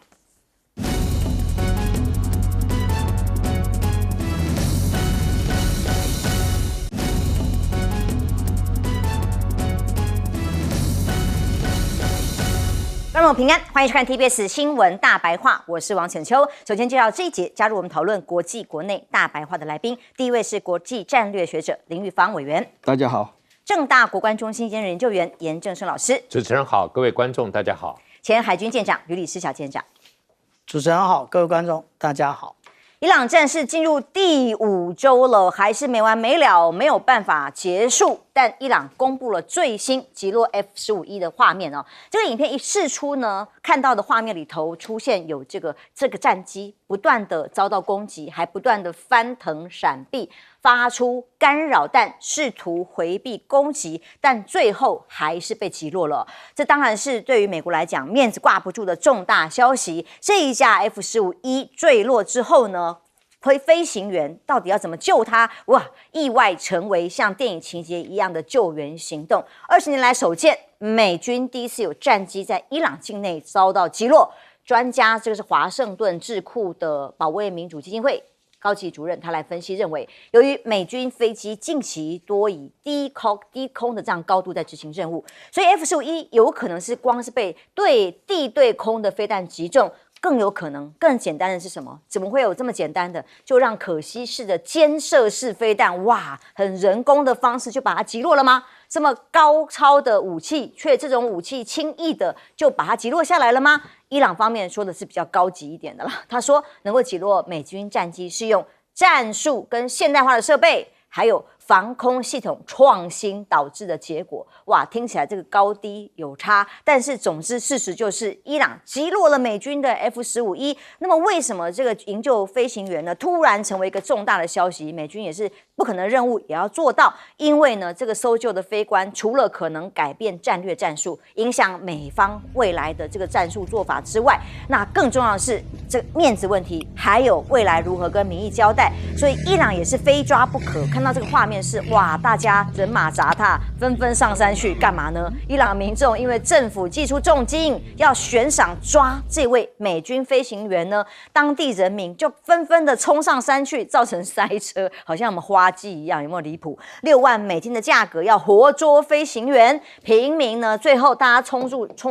[SPEAKER 5] 观众平安，欢迎收看 TBS 新闻大白话，我是王浅秋。首先介绍这一节加入我们讨论国际国内大白话的来宾，第一位是国际战略学者林玉芳委员，
[SPEAKER 6] 大家好；
[SPEAKER 5] 政大国关中心兼任研究员严正声老师，
[SPEAKER 7] 主持人好，各位观众大家好；
[SPEAKER 5] 前海军舰长吕礼诗小舰长，
[SPEAKER 6] 主持人好，各位观众大家好。
[SPEAKER 5] 伊朗战事进入第5周了，还是没完没了，没有办法结束。但伊朗公布了最新击落 F-15E 的画面哦。这个影片一释出呢，看到的画面里头出现有这个战机不断的遭到攻击，还不断的翻腾闪避，发出干扰弹，试图回避攻击，但最后还是被击落了。这当然是对于美国来讲面子挂不住的重大消息。这一架 F-15E 坠落之后呢，飞行员到底要怎么救他？哇，意外成为像电影情节一样的救援行动。20年来首见，美军第一次有战机在伊朗境内遭到击落。专家，这个是华盛顿智库的保卫民主基金会高级主任，他来分析认为，由于美军飞机近期多以低空的这样高度在执行任务，所以 F-15E 有可能是光是被地对空的飞弹击中。更有可能更简单的是什么？怎么会有这么简单的？就让可惜式的肩射式飞弹，哇，很人工的方式就把它击落了吗？这么高超的武器，却这种武器轻易的就把它击落下来了吗？伊朗方面说的是比较高级一点的啦，他说能够击落美军战机是用战术跟现代化的设备，还有防空系统创新导致的结果。哇，听起来这个高低有差，但是总之事实就是伊朗击落了美军的 F-15E。那么为什么这个营救飞行员呢突然成为一个重大的消息？美军也是不可能的任务也要做到，因为呢这个搜救的飞官除了可能改变战略战术，影响美方未来的这个战术做法之外，那更重要的是这个面子问题，还有未来如何跟民意交代。所以伊朗也是非抓不可。看到这个画面是哇，大家人马杂沓，纷纷上山去干嘛呢？伊朗民众因为政府祭出重金要悬赏抓这位美军飞行员呢，当地人民就纷纷的冲上山去，造成塞车，好像我们花季一样，有没有离谱？6万美金的价格要活捉飞行员，平民呢最后大家冲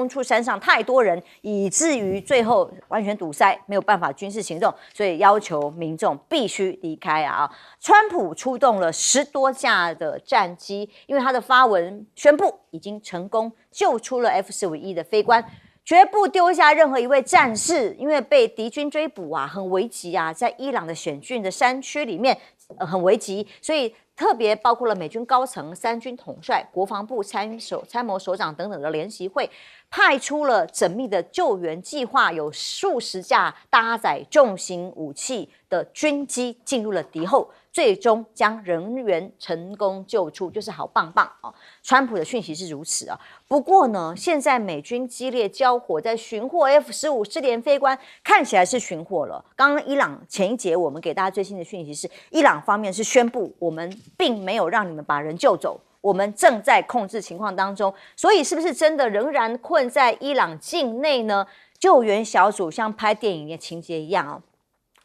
[SPEAKER 5] 出山上，太多人，以至于最后完全堵塞，没有办法军事行动，所以要求民众必须离开啊！川普出动了10多架的战机，因为他的发文宣布已经成功救出了 F-15E 的飞官，绝不丢下任何一位战士，因为被敌军追捕啊，很危急啊，在伊朗的险峻的山区里面，很危急，所以特别包括了美军高层、3军统帅、国防部参谋首长等等的联席会，派出了缜密的救援计划，有数十架搭载重型武器的军机进入了敌后，最终将人员成功救出，就是好棒棒哦。川普的讯息是如此啊。不过呢，现在美军激烈交火，在寻获 F-15失联飞官，看起来是寻获了。刚刚伊朗前一节我们给大家最新的讯息是，伊朗方面是宣布我们并没有让你们把人救走，我们正在控制情况当中。所以是不是真的仍然困在伊朗境内呢？救援小组像拍电影的情节一样哦。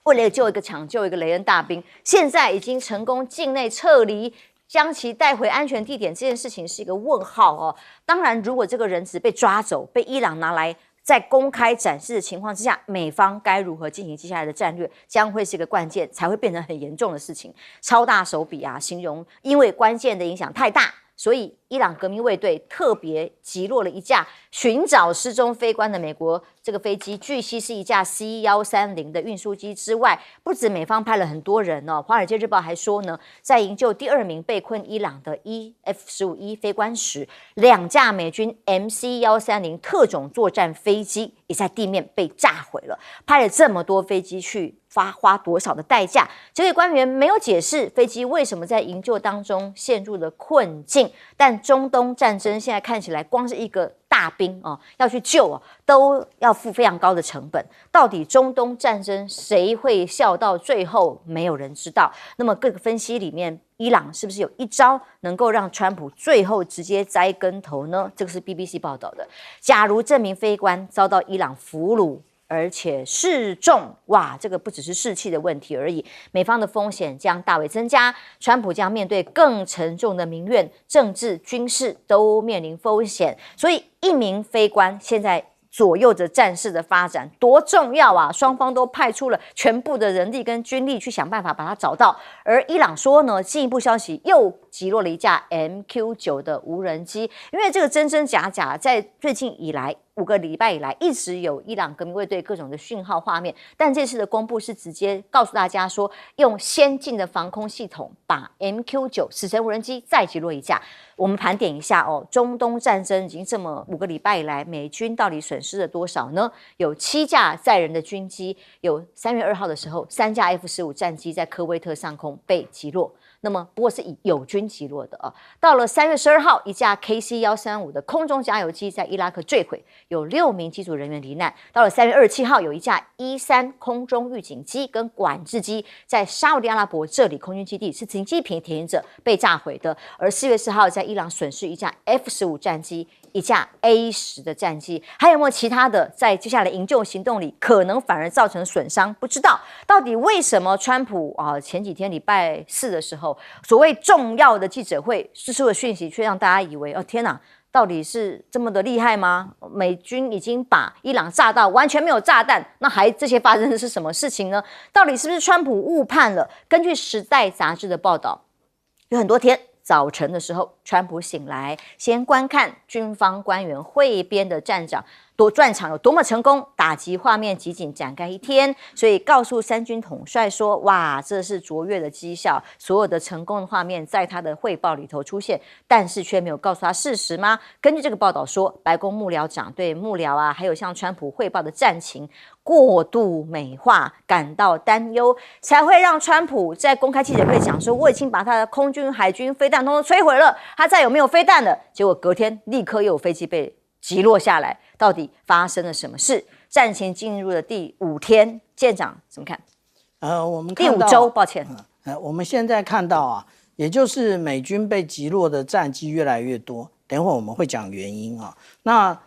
[SPEAKER 5] 为了抢救一个雷恩大兵，现在已经成功境内撤离，将其带回安全地点，这件事情是一个问号哦。当然，如果这个人质被抓走，被伊朗拿来在公开展示的情况之下，美方该如何进行接下来的战略，将会是一个关键，才会变成很严重的事情。超大手笔啊，形容因为关键的影响太大，所以伊朗革命卫队特别击落了一架寻找失踪飞官的美国这个飞机，据悉是一架 C-130的运输机之外，不止美方派了很多人哦。华尔街日报还说呢，在营救第2名被困伊朗的 F-15E 飞官时，2架美军 MC-130特种作战飞机也在地面被炸毁了。派了这么多飞机去，花多少的代价？这位官员没有解释飞机为什么在营救当中陷入了困境。但中东战争现在看起来，光是一个大兵要去救都要付非常高的成本。到底中东战争谁会笑到最后，没有人知道。那么各个分析里面，伊朗是不是有一招能够让川普最后直接栽跟头呢？这个是 BBC 报道的。假如这名飞官遭到伊朗俘虏，而且示众，哇，这个不只是士气的问题而已，美方的风险将大为增加，川普将面对更沉重的民怨，政治、军事都面临风险。所以一名飞官现在左右着战事的发展，多重要啊！双方都派出了全部的人力跟军力去想办法把它找到。而伊朗说呢，进一步消息又击落了一架 MQ-9的无人机，因为这个真真假假，在最近以来5个礼拜以来一直有伊朗革命卫队各种的讯号画面，但这次的公布是直接告诉大家说，用先进的防空系统把 MQ9 死神无人机再击落一架。我们盘点一下哦，中东战争已经这么5个礼拜以来，美军到底损失了多少呢？有7架载人的军机，有3月2号的时候，3架 F-15战机在科威特上空被击落。那么不过是以友军击落的啊。到了3月12号，一架 KC-135的空中加油机在伊拉克坠毁，有6名机组人员罹难。到了3月27号，有一架E-3空中预警机跟管制机在沙烏地阿拉伯这里空军基地是停机坪体验者被炸毁的。而4月4号，在伊朗损失一架 F-15战机，一架 A-10的战机，还有没有其他的在接下来营救行动里可能反而造成损伤？不知道到底为什么川普前几天礼拜4的时候，所谓重要的记者会释出的讯息，却让大家以为天哪，到底是这么的厉害吗？美军已经把伊朗炸到完全没有炸弹，那还这些发生的是什么事情呢？到底是不是川普误判了？根据《时代》杂志的报道，有很多天早晨的时候，川普醒来，先观看军方官员汇编的战场有多么成功，打击画面集锦展开一天，所以告诉三军统帅说，哇，这是卓越的绩效，所有的成功的画面在他的汇报里头出现，但是却没有告诉他事实吗？根据这个报道说，白宫幕僚长对幕僚还有向川普汇报的战情过度美化感到担忧，才会让川普在公开记者会讲说，我已经把他的空军、海军飞弹通通摧毁了，他再有没有飞弹了？结果隔天立刻又有飞机被击落下来，到底发生了什么事？战情进入了第5天，舰长怎么看？
[SPEAKER 6] 我们看到
[SPEAKER 5] 第5周，抱歉。
[SPEAKER 6] 我们现在看到也就是美军被击落的战机越来越多。等会我们会讲原因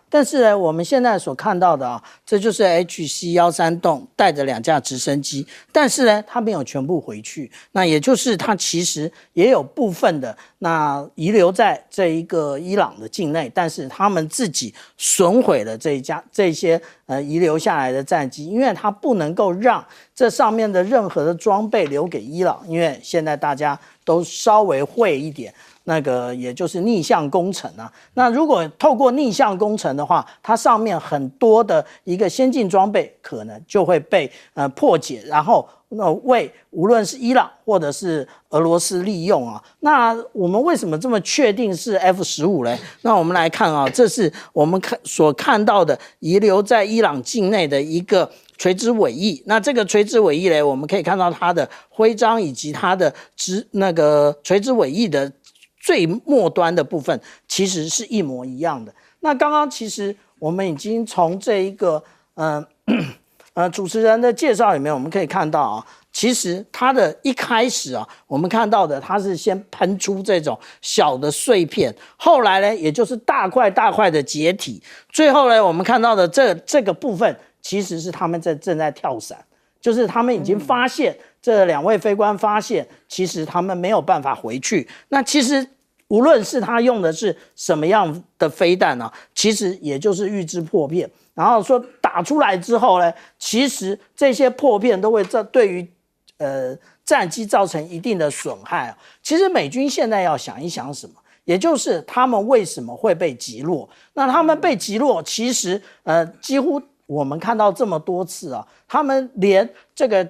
[SPEAKER 6] 但是呢，我们现在所看到的这就是 HC-13洞带着2架直升机，但是呢，它没有全部回去，那也就是它其实也有部分的那遗留在这一个伊朗的境内，但是他们自己损毁了这些遗留下来的战机，因为它不能够让这上面的任何的装备留给伊朗，因为现在大家都稍微会一点。那个也就是逆向工程那如果透过逆向工程的话，它上面很多的一个先进装备可能就会被破解，然后为无论是伊朗或者是俄罗斯利用那我们为什么这么确定是 F-15呢？那我们来看这是我们所看到的遗留在伊朗境内的一个垂直尾翼。那这个垂直尾翼呢，我们可以看到它的徽章以及它的那个垂直尾翼的最末端的部分其实是一模一样的。那刚刚其实我们已经从这一个主持人的介绍里面，我们可以看到其实它的一开始我们看到的它是先喷出这种小的碎片，后来呢，也就是大块大块的解体，最后呢，我们看到的这个部分其实是他们正在跳伞，就是他们已经发现。这2位飞官发现，其实他们没有办法回去。那其实无论是他用的是什么样的飞弹其实也就是预制破片。然后说打出来之后呢，其实这些破片都会对于战机造成一定的损害。其实美军现在要想一想什么，也就是他们为什么会被击落？那他们被击落，其实几乎我们看到这么多次他们连这个。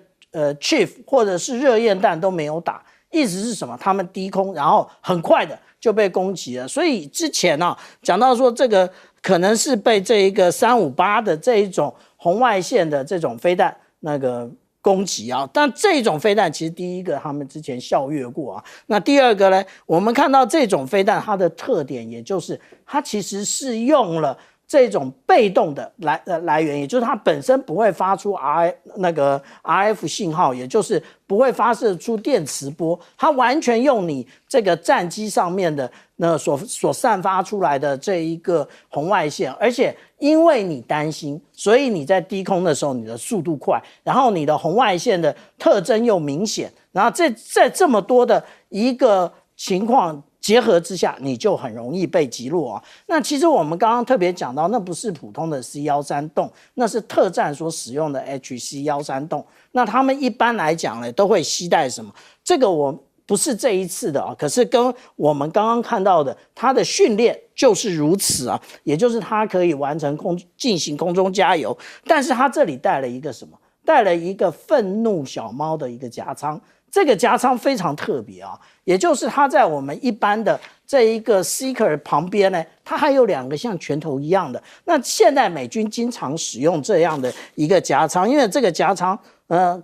[SPEAKER 6] Chief 或者是热焰弹都没有打，意思是什么？他们低空，然后很快的就被攻击了。所以之前讲到说这个可能是被这一个358的这一种红外线的这种飞弹那个攻击但这种飞弹其实第一个他们之前校阅过那第二个呢，我们看到这种飞弹它的特点，也就是它其实是用了。这种被动的来源，也就是它本身不会发出 RF 信号，也就是不会发射出电磁波，它完全用你这个战机上面的所散发出来的这一个红外线，而且因为你担心，所以你在低空的时候你的速度快，然后你的红外线的特征又明显，然后在这么多的一个情况。结合之下，你就很容易被击落那其实我们刚刚特别讲到，那不是普通的 C-13洞，那是特战所使用的 HC-13洞。那他们一般来讲呢，都会携带什么？这个我不是这一次的啊，可是跟我们刚刚看到的，它的训练就是如此啊，也就是它可以完成进行空中加油，但是它这里带了一个什么？带了一个愤怒小猫的一个夹舱，这个夹舱非常特别啊，也就是它在我们一般的这一个 Seeker 旁边呢，它还有2个像拳头一样的。那现在美军经常使用这样的一个夹舱，因为这个夹舱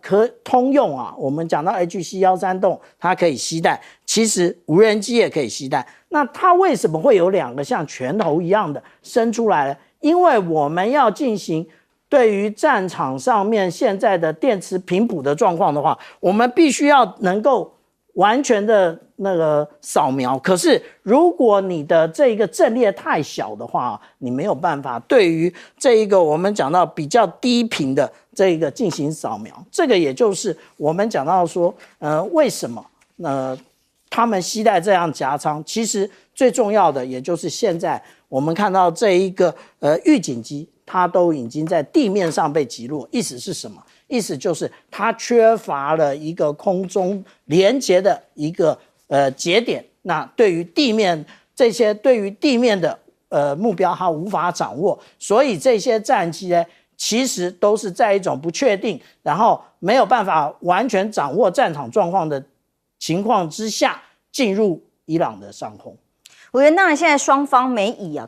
[SPEAKER 6] 可通用啊。我们讲到 HC-13洞，它可以携带，其实无人机也可以携带。那它为什么会有2个像拳头一样的伸出来呢？因为我们要进行对于战场上面现在的电磁频谱的状况的话，我们必须要能够完全的那个扫描。可是如果你的这个阵列太小的话，你没有办法对于这一个我们讲到比较低频的这一个进行扫描。这个也就是我们讲到说，为什么他们携带这样夹舱，其实最重要的也就是现在我们看到这一个预警机，它都已经在地面上被击落。意思是什么？意思就是它缺乏了一个空中连接的一个节点。那对于地面的目标，它无法掌握，所以这些战机呢，其实都是在一种不确定，然后没有办法完全掌握战场状况的情况之下，进入伊朗的上空。
[SPEAKER 5] 我觉得当然，现在双方美以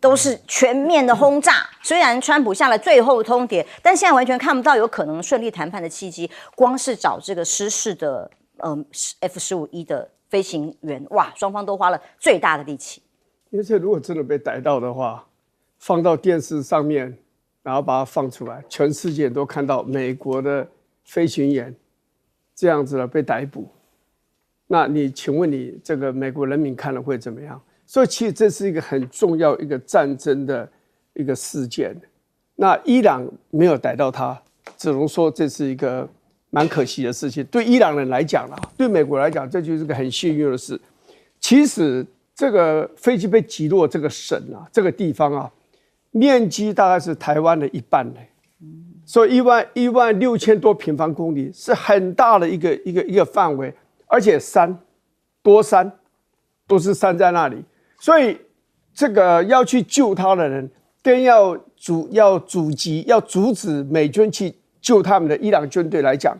[SPEAKER 5] 都是全面的轰炸。虽然川普下了最后通牒，但现在完全看不到有可能顺利谈判的契机。光是找这个失事的F-15E 的飞行员，哇，双方都花了最大的力气。
[SPEAKER 8] 因为这如果真的被逮到的话，放到电视上面，然后把它放出来，全世界都看到美国的飞行员这样子的被逮捕。那请问你这个美国人民看了会怎么样？所以其实这是一个很重要一个战争的一个事件。那伊朗没有逮到他，只能说这是一个蛮可惜的事情。对伊朗人来讲啦，对美国来讲，这就是个很幸运的事。其实这个飞机被击落这个省啊，这个地方啊，面积大概是台湾的1半嘞。所以16000多平方公里是很大的一个范围。而且多山都是山在那里，所以这个要去救他的人，跟要阻止美军去救他们的伊朗军队来讲，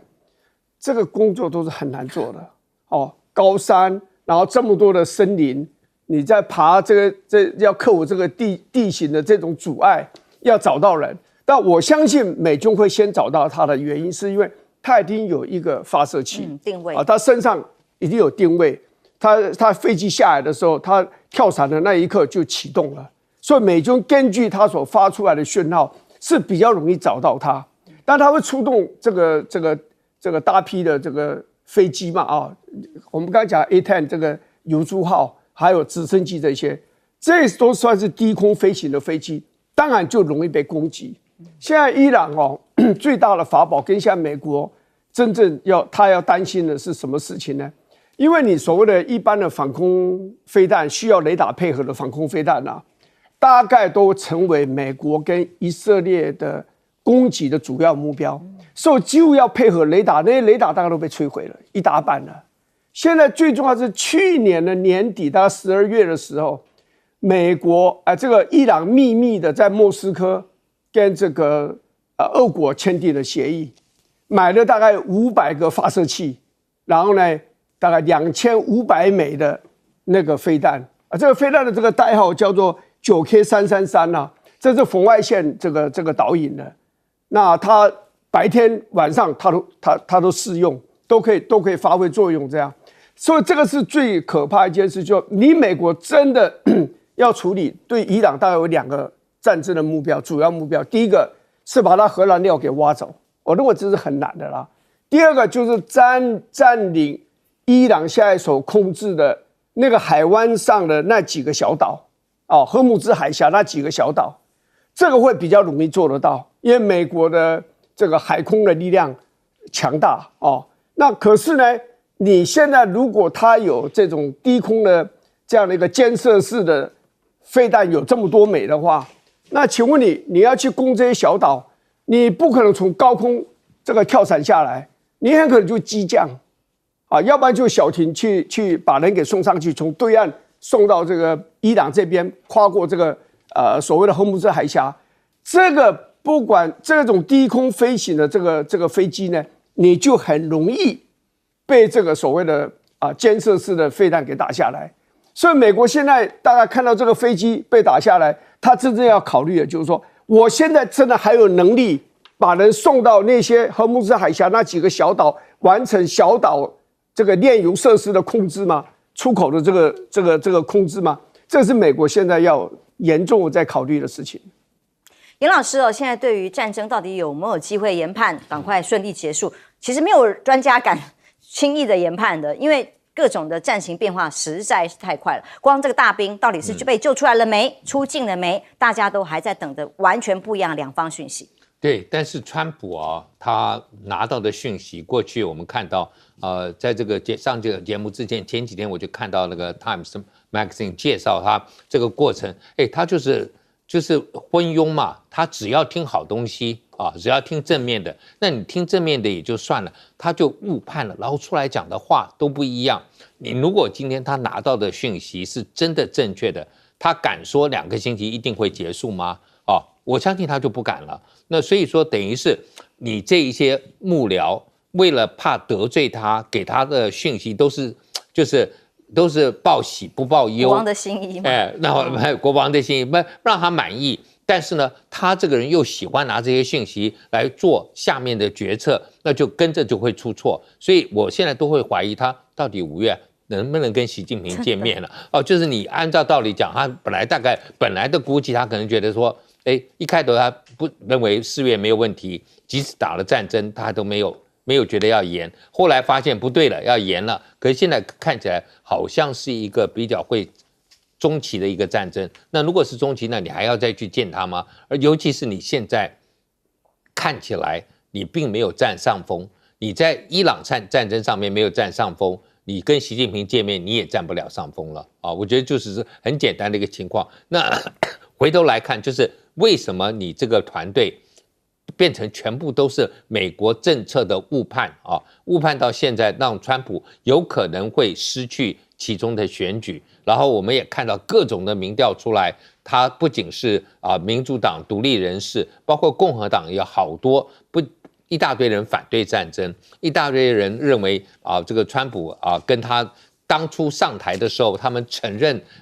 [SPEAKER 8] 这个工作都是很难做的哦。高山，然后这么多的森林，你在爬这要克服这个地形的这种阻碍，要找到人。但我相信美军会先找到他的原因，是因为他一定有一个发射器，
[SPEAKER 5] 定位
[SPEAKER 8] 啊，他身上一定有定位。他飞机下来的时候，他跳伞的那一刻就启动了，所以美军根据他所发出来的讯号是比较容易找到他。但他会出动这个大批的这个飞机嘛啊，我们刚才讲 A-10 这个游珠号，还有直升机这些，这都算是低空飞行的飞机，当然就容易被攻击。现在伊朗最大的法宝跟现在美国真正他要担心的是什么事情呢？因为你所谓的一般的反空飞弹需要雷达配合的反空飞弹啊，大概都成为美国跟以色列的攻击的主要目标，所以几乎要配合雷达，那些雷达大概都被摧毁了一大半了。现在最重要是去年的年底，大概12月的时候，美国这个伊朗秘密的在莫斯科跟这个俄国签订了协议，买了大概500个发射器，然后呢，大概2500枚的那个飞弹啊，这个飞弹的这个代号叫做9K333啊，这是红外线这个导引的。那它白天晚上它都适用，都可以发挥作用这样。所以这个是最可怕的一件事，就你美国真的要处理对伊朗大概有2个战争的目标，主要目标，第一个是把它核燃料给挖走，我认为这是很难的啦。第二个就是占领伊朗现在所控制的那个海湾上的那几个小岛，荷姆兹海峡那几个小岛，这个会比较容易做得到，因为美国的这个海空的力量强大哦。那可是呢，你现在如果它有这种低空的这样的一个监射式的飞弹有这么多枚的话，那请问你要去攻这些小岛，你不可能从高空这个跳伞下来，你很可能就激降，啊，要不然就小艇去把人给送上去，从对岸送到这个伊朗这边，跨过这个所谓的荷姆兹海峡。这个不管这种低空飞行的这个飞机呢，你就很容易被这个所谓的监射式的飞弹给打下来。所以美国现在大家看到这个飞机被打下来，他真正要考虑的就是说，我现在真的还有能力把人送到那些荷姆兹海峡那几个小岛，完成小岛这个炼油设施的控制吗？出口的这个控制吗？这是美国现在要严重的在考虑的事情。
[SPEAKER 5] 严老师现在对于战争到底有没有机会研判赶快顺利结束，其实没有专家敢轻易的研判的，因为各种的战情变化实在是太快了。光这个大兵到底是被救出来了没，出境了没，大家都还在等着完全不一样的两方讯息。
[SPEAKER 7] 对，但是川普他拿到的讯息，过去我们看到，在这个上这个节目之前，前几天我就看到那个 Times Magazine 介绍他这个过程，他就是昏庸嘛，他只要听好东西只要听正面的，那你听正面的也就算了，他就误判了，然后出来讲的话都不一样。你如果今天他拿到的讯息是真的正确的，他敢说2个星期一定会结束吗？我相信他就不敢了。那所以说，等于是你这一些幕僚为了怕得罪他，给他的讯息都是报喜不报忧，
[SPEAKER 5] 国王的心意嘛。
[SPEAKER 7] 那国王的心意不让他满意。但是呢，他这个人又喜欢拿这些讯息来做下面的决策，那就跟着就会出错。所以我现在都会怀疑他到底5月能不能跟习近平见面了。就是你按照道理讲，他本来的估计，他可能觉得说，一开头他不认为4月没有问题，即使打了战争，他都没有觉得要延。后来发现不对了，要延了。可是现在看起来好像是一个比较会中期的一个战争。那如果是中期，那你还要再去见他吗？而尤其是你现在看起来你并没有占上风，你在伊朗战争上面没有占上风，你跟习近平见面你也占不了上风了我觉得就是很简单的一个情况。那回头来看，就是为什么你这个团队变成全部都是美国政策的误判误判到现在，让川普有可能会失去其中的选举。然后我们也看到各种的民调出来，他不仅是民主党独立人士，包括共和党也有好多一大堆人反对战争，一大堆人认为这个川普跟他当初上台的时候，他们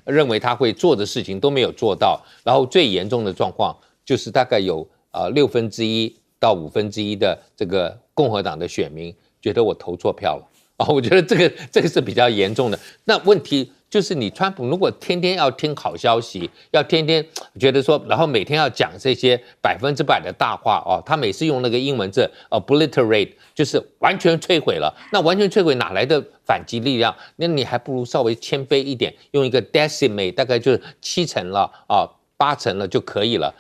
[SPEAKER 7] 认为他会做的事情都没有做到。然后最严重的状况就是大概有1/6到1/5的这个共和党的选民觉得我投错票了我觉得这个是比较严重的。那问题就是你川普如果天天要听好消息，要天天觉得说，然后每天要讲这些100%的大话他每次用那个英文字obliterate， 就是完全摧毁了。那完全摧毁哪来的反击力量？那你还不如稍微谦卑一点，用一个 decimate， 大概就是7成了8成了就可以了。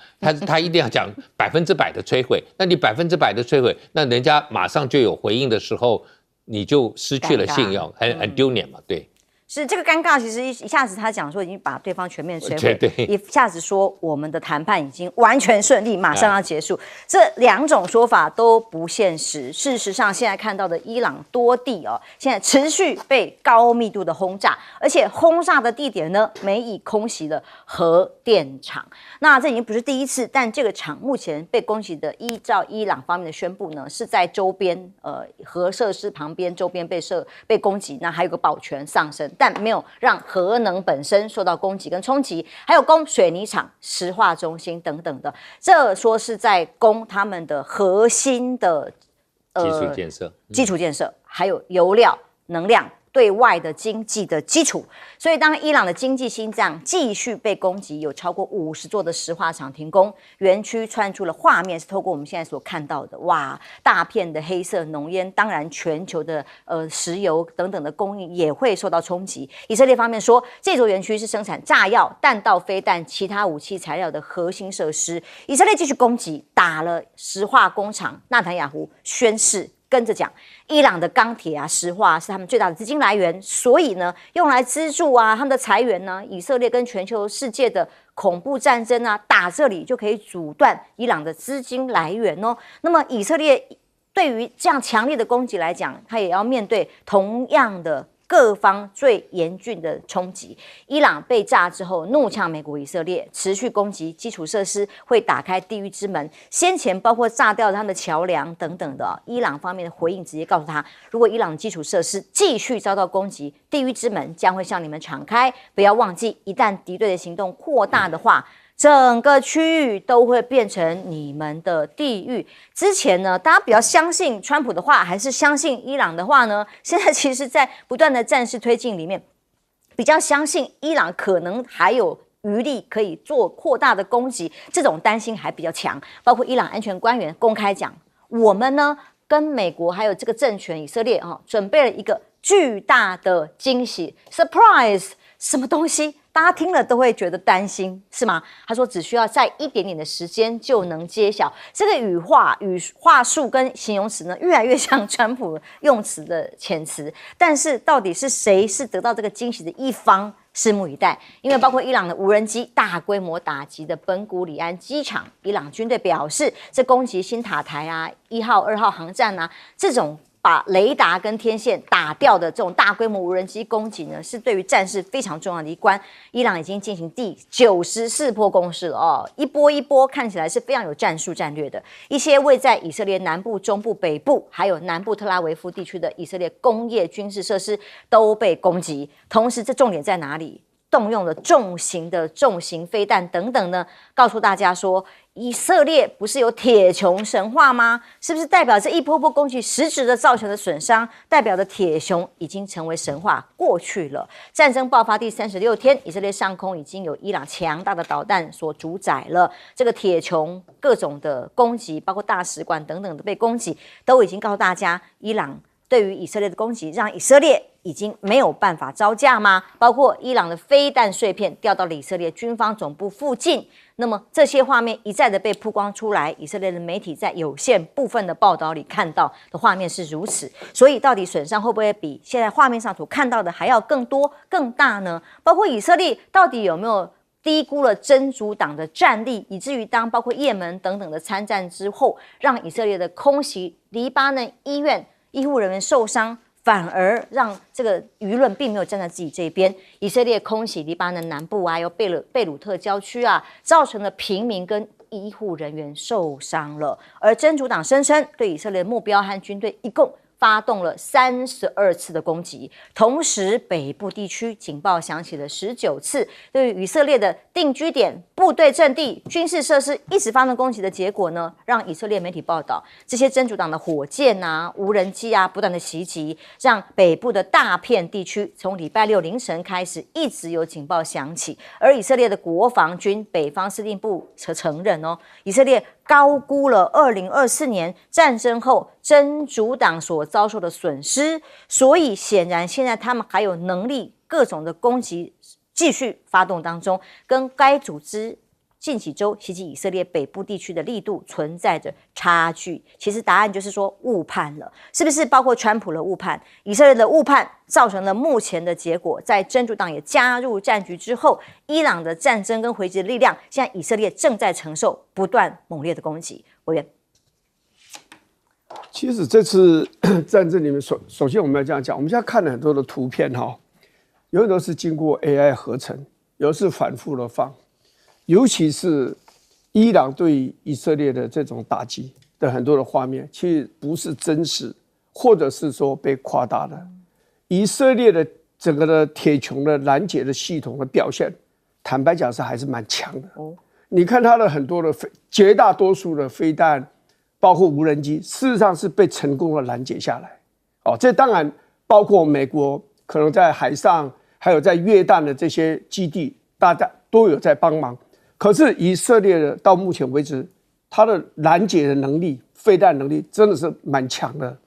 [SPEAKER 7] 他一定要讲100%的摧毁，那你100%的摧毁，那人家马上就有回应的时候，你就失去了信用，很丢脸嘛，对。
[SPEAKER 5] 是这个尴尬，其实一下子他讲说已经把对方全面摧毁，
[SPEAKER 7] 对，
[SPEAKER 5] 一下子说我们的谈判已经完全顺利，马上要结束，这2种说法都不现实。事实上，现在看到的伊朗多地现在持续被高密度的轰炸，而且轰炸的地点呢，美以空袭了核电厂。那这已经不是第一次，但这个厂目前被攻击的，依照伊朗方面的宣布呢，是在周边核设施旁边周边被攻击，那还有个保全上升。但没有让核能本身受到攻击跟冲击，还有攻水泥厂、石化中心等等的，这说是在攻他们的核心的基础建设，还有油料、能量。对外的经济的基础，所以当伊朗的经济心脏继续被攻击，有超过50座的石化厂停工，园区传出了画面是透过我们现在所看到的，哇，大片的黑色浓烟，当然全球的石油等等的供应也会受到冲击。以色列方面说，这座园区是生产炸药、弹道飞弹、其他武器材料的核心设施。以色列继续攻击，打了石化工厂，纳坦雅胡宣誓。跟着讲，伊朗的钢铁石化是他们最大的资金来源，所以呢，用来资助他们的财源呢，以色列跟全球世界的恐怖战争打这里就可以阻断伊朗的资金来源那么以色列对于这样强烈的攻击来讲，他也要面对同样的各方最严峻的冲击。伊朗被炸之后，怒呛美国、以色列，持续攻击基础设施，会打开地狱之门。先前包括炸掉他们的桥梁等等的，伊朗方面的回应直接告诉他，如果伊朗的基础设施继续遭到攻击，地狱之门将会向你们敞开。不要忘记，一旦敌对的行动扩大的话，整个区域都会变成你们的地狱。之前呢，大家比较相信川普的话，还是相信伊朗的话呢？现在其实，在不断的战事推进里面，比较相信伊朗可能还有余力可以做扩大的攻击，这种担心还比较强。包括伊朗安全官员公开讲，我们呢跟美国还有这个政权以色列准备了一个巨大的惊喜 ，surprise， 什么东西？大家听了都会觉得担心，是吗？他说只需要再一点点的时间就能揭晓。这个语话术跟形容词呢，越来越像川普用词的遣词。但是到底是谁是得到这个惊喜的一方？拭目以待。因为包括伊朗的无人机大规模打击的本古里安机场，伊朗军队表示，这攻击新塔台啊、1号、2号航站啊这种把雷达跟天线打掉的这种大规模无人机攻击呢，是对于战事非常重要的一关。伊朗已经进行第94波攻势了一波一波，看起来是非常有战术战略的。一些位在以色列南部、中部、北部，还有南部特拉维夫地区的以色列工业军事设施都被攻击。同时，这重点在哪里？动用了重型飞弹等等呢，告诉大家说，以色列不是有铁穹神话吗？是不是代表这一波波攻击实质的造成的损伤，代表的铁穹已经成为神话过去了？战争爆发第36天，以色列上空已经有伊朗强大的导弹所主宰了。这个铁穹各种的攻击，包括大使馆等等的被攻击，都已经告诉大家，伊朗对于以色列的攻击，让以色列已经没有办法招架吗？包括伊朗的飞弹碎片掉到了以色列军方总部附近，那么这些画面一再的被曝光出来，以色列的媒体在有限部分的报道里看到的画面是如此，所以到底损伤会不会比现在画面上所看到的还要更多更大呢？包括以色列到底有没有低估了真主党的战力，以至于当包括也门等等的参战之后，让以色列的空袭黎巴嫩医院医护人员受伤，反而让这个舆论并没有站在自己这边。以色列空袭黎巴嫩南部啊，有贝鲁特郊区啊，造成了平民跟医护人员受伤了。而真主党声称对以色列目标和军队一共发动了32次的攻击，同时北部地区警报响起了19次，对于以色列的定居点、部队阵地、军事设施一直发动攻击的结果呢，让以色列媒体报道，这些真主党的火箭啊、无人机啊不断的袭击，让北部的大片地区从礼拜六凌晨开始一直有警报响起。而以色列的国防军北方司令部承认以色列高估了2024年战争后真主党所遭受的损失，所以显然现在他们还有能力各种的攻击继续发动当中，跟该组织近几周袭击以色列北部地区的力度存在着差距。其实答案就是说误判了，是不是包括川普的误判、以色列的误判，造成了目前的结果？在真主党也加入战局之后，伊朗的战争跟回击的力量，现在以色列正在承受不断猛烈的攻击。委员，
[SPEAKER 8] 其实这次战争里面，首先我们要这样讲，我们现在看了很多的图片有很多是经过 AI 合成，有的是反复的放，尤其是伊朗对以色列的这种打击的很多的画面，其实不是真实，或者是说被夸大的。以色列的整个的铁穹的拦截的系统的表现，坦白讲是还是蛮强的。你看它的很多的绝大多数的飞弹，包括无人机，事实上是被成功的拦截下来。这当然包括美国可能在海上，还有在约旦的这些基地，大家都有在帮忙。可是以色列的到目前为止，它的拦截的能力、飞弹能力真的是蛮强的。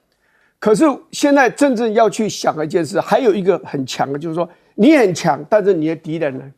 [SPEAKER 8] 可是现在真正要去想一件事，还有一个很强的，就是说你很强，但是你的敌人呢？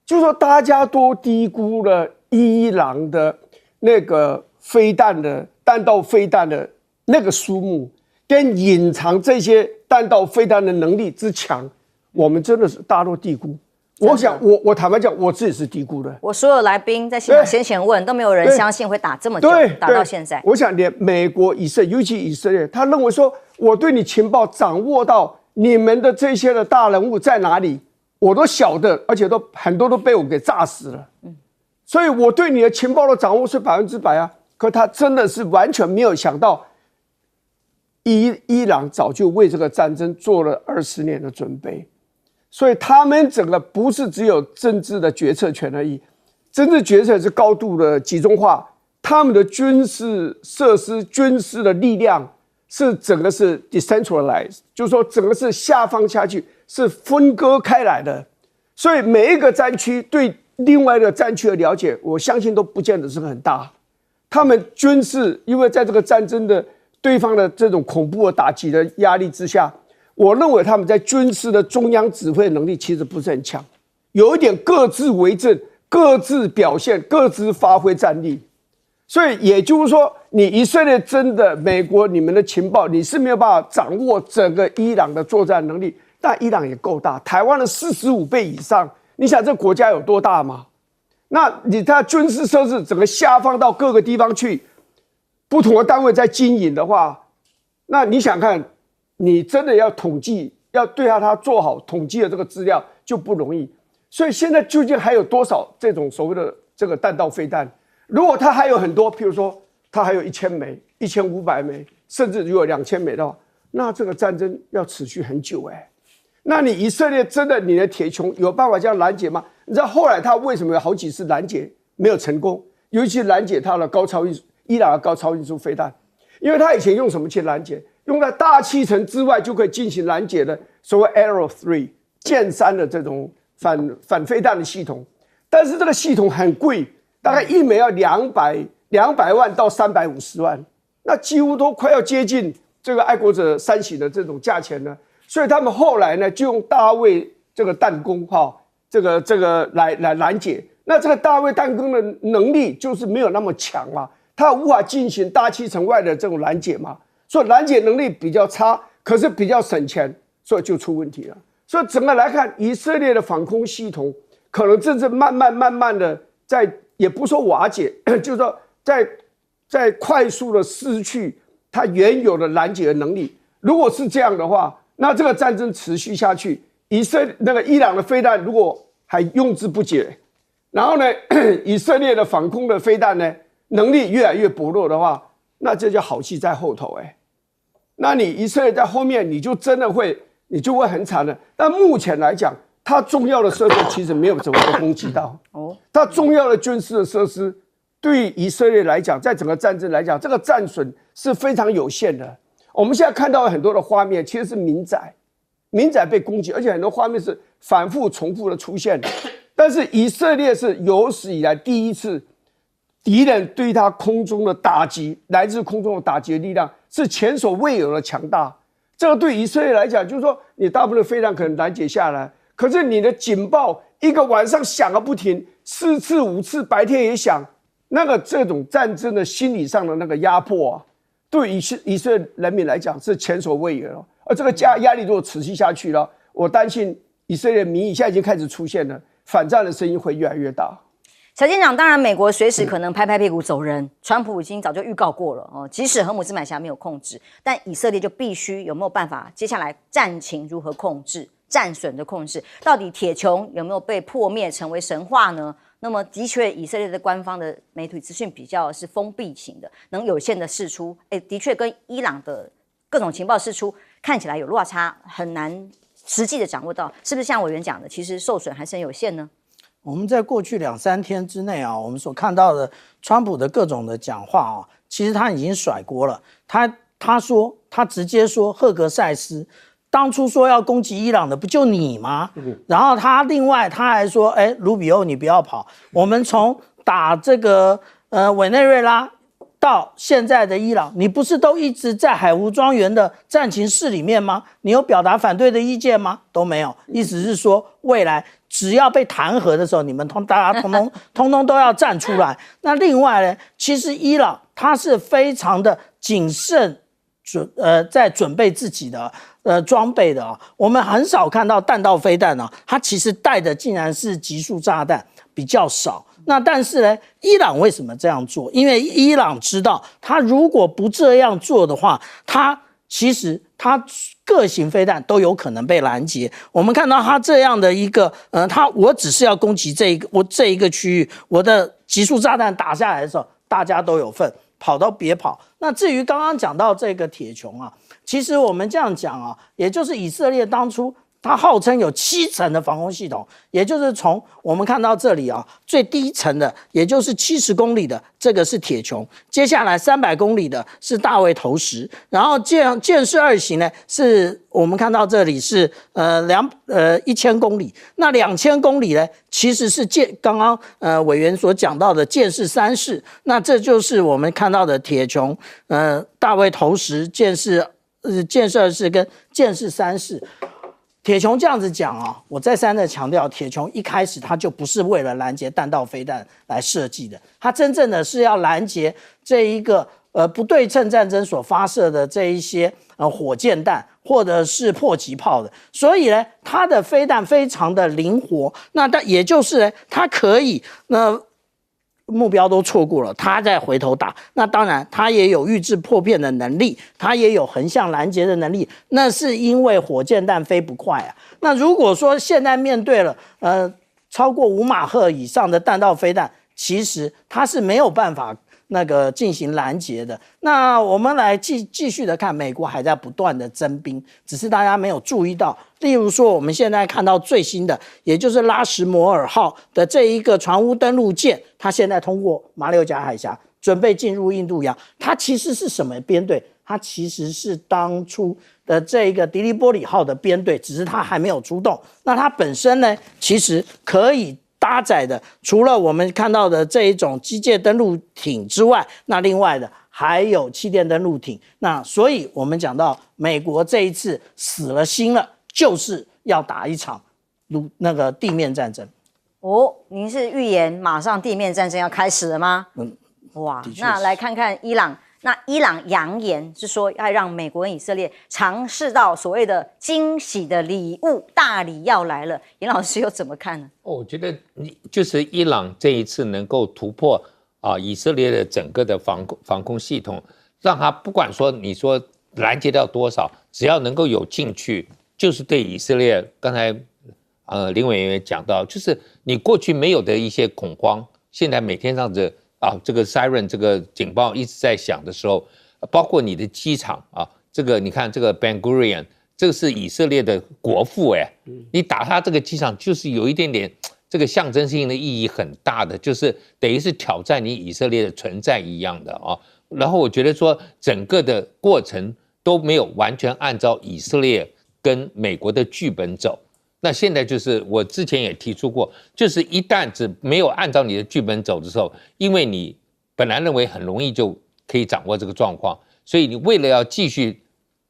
[SPEAKER 8] 就是说大家都低估了伊朗的那个飞弹的弹道飞弹的那个数目，跟隐藏这些弹道飞弹的能力之强，我们真的是大多低估。我想我坦白讲，我自己是低估的。
[SPEAKER 5] 我所有来宾在现场先前问都没有人相信会打这么久，打到现在。
[SPEAKER 8] 我想连美国、以色列，尤其以色列，他认为说我对你情报掌握到你们的这些的大人物在哪里，我都晓得，而且很多都被我给炸死了。所以我对你的情报的掌握是100%啊。可他真的是完全没有想到，伊朗早就为这个战争做了20年的准备，所以他们整个不是只有政治的决策权而已，政治决策是高度的集中化，他们的军事设施、军事的力量是整个是 decentralized， 就是说整个是下放下去，是分割开来的，所以每一个战区对另外一个战区的了解，我相信都不见得是很大。他们军事，因为在这个战争的对方的这种恐怖的打击的压力之下，我认为他们在军事的中央指挥能力其实不是很强，有一点各自为政、各自表现、各自发挥战力。所以也就是说，你以色列真的美国你们的情报，你是没有办法掌握整个伊朗的作战能力，但伊朗也够大，台湾的45倍以上，你想这国家有多大吗？那你在军事设施整个下放到各个地方去，不同的单位在经营的话，那你想看，你真的要统计，要对他做好统计的这个资料就不容易。所以现在究竟还有多少这种所谓的这个弹道飞弹？如果它还有很多，譬如说它还有1000枚、1500枚，甚至如果2000枚的话，那这个战争要持续很久那你以色列真的你的铁穹有办法这样拦截吗？你知道后来他为什么有好几次拦截没有成功？尤其拦截他的伊朗的高超音速飞弹，因为他以前用什么去拦截？用在大气层之外就可以进行拦截的所谓 Arrow 3剑3的这种反飞弹的系统，但是这个系统很贵，大概1枚要200万到350万，那几乎都快要接近这个爱国者3型的这种价钱了。所以他们后来呢，就用大卫这个弹弓这个来拦截。那这个大卫弹弓的能力就是没有那么强嘛，它无法进行大气层外的这种拦截嘛，所以拦截能力比较差，可是比较省钱，所以就出问题了。所以整个来看，以色列的防空系统可能正是慢慢的也不说瓦解，就是说在快速的失去它原有的拦截的能力。如果是这样的话，那这个战争持续下去，伊朗的飞弹如果还用之不竭，然后呢，以色列的反空的飞弹呢能力越来越薄弱的话，那这就好戏在后头那你以色列在后面，你就会很惨的。但目前来讲，它重要的设施其实没有怎么被攻击到它重要的军事的设施对于以色列来讲，在整个战争来讲，这个战损是非常有限的。我们现在看到很多的画面，其实是民宅被攻击，而且很多画面是反复重复的出现。但是以色列是有史以来第一次，敌人对他空中的打击，来自空中的打击的力量是前所未有的强大。这个对以色列来讲，就是说你大部分的飞弹可能拦截下来，可是你的警报一个晚上响个不停，4次5次，白天也响，这种战争的心理上的那个压迫对以色列人民来讲是前所未有的。而这个压力如果持续下去了，我担心以色列民意现在已经开始出现了，反战的声音会越来越大。
[SPEAKER 5] 小舰长，当然美国随时可能拍拍屁股走人，川普已经早就预告过了即使荷姆斯海峡没有控制，但以色列就必须有没有办法，接下来战情如何控制，战损的控制，到底铁穹有没有被破灭成为神话呢？那么的确，以色列的官方的媒体资讯比较是封闭型的，能有限的释出，的确跟伊朗的各种情报释出看起来有落差，很难实际的掌握到，是不是像委员讲的，其实受损还是很有限呢？
[SPEAKER 6] 我们在过去2-3天之内我们所看到的川普的各种的讲话其实他已经甩锅了。他直接说赫格塞斯当初说要攻击伊朗的不就你吗？然后他还说，卢比欧你不要跑，我们从打这个委内瑞拉到现在的伊朗，你不是都一直在海湖庄园的战情室里面吗？你有表达反对的意见吗？都没有。意思是说，未来只要被弹劾的时候，你们大家通通都要站出来。那另外呢，其实伊朗它是非常的谨慎在准备自己的装备的我们很少看到弹道飞弹它其实带的竟然是集束炸弹，比较少。那但是呢，伊朗为什么这样做？因为伊朗知道，他如果不这样做的话，其实它各型飞弹都有可能被拦截。我们看到它这样的一个，我只是要攻击这一个区域，我的集束炸弹打下来的时候，大家都有份，跑到别跑。那至于刚刚讲到这个铁穹其实我们这样讲也就是以色列当初它号称有7层的防空系统，也就是从我们看到这里最低层的，也就是70公里的，这个是铁穹，接下来300公里的是大卫投石，然后箭式2型呢，是我们看到这里是1000公里，那2000公里呢，其实是刚刚委员所讲到的箭式3式，那这就是我们看到的铁穹，大卫投石、箭式2式跟箭式3式。铁穹这样子讲我再三的强调，铁穹一开始它就不是为了拦截弹道飞弹来设计的，它真正的是要拦截这一个不对称战争所发射的这一些火箭弹或者是迫击炮的，所以呢，它的飞弹非常的灵活，那也就是呢，它可以目标都错过了，他再回头打，那当然他也有预制破片的能力，他也有横向拦截的能力，那是因为火箭弹飞不快那如果说现在面对了超过5马赫以上的弹道飞弹，其实它是没有办法进行拦截的。那我们来继续的看，美国还在不断的增兵，只是大家没有注意到。例如说，我们现在看到最新的，也就是拉什摩尔号的这一个船坞登陆舰，它现在通过马六甲海峡，准备进入印度洋。它其实是什么编队？它其实是当初的这一个迪利波里号的编队，只是它还没有出动。那它本身呢，其实可以搭载的，除了我们看到的这一种机械登陆艇之外，那另外的还有气垫登陆艇。那所以我们讲到美国这一次死了心了，就是要打一场地面战争。
[SPEAKER 5] 您是预言马上地面战争要开始了吗？哇，那来看看伊朗。那伊朗扬言是说要让美国跟以色列尝试到所谓的惊喜的礼物，大礼要来了。严老师又怎么看呢？
[SPEAKER 7] 我觉得就是伊朗这一次能够突破以色列的整个的防空系统，让他不管说你说拦截到多少，只要能够有进去，就是对以色列刚才林委员讲到，就是你过去没有的一些恐慌，现在每天这样子这个 siren 这个警报一直在响的时候，包括你的机场这个你看这个 Ben Gurion， 这个是以色列的国父你打他这个机场就是有一点点这个象征性的意义很大的，就是等于是挑战你以色列的存在一样的然后我觉得说整个的过程都没有完全按照以色列跟美国的剧本走。那现在就是我之前也提出过，就是一旦没有按照你的剧本走的时候，因为你本来认为很容易就可以掌握这个状况，所以你为了要继续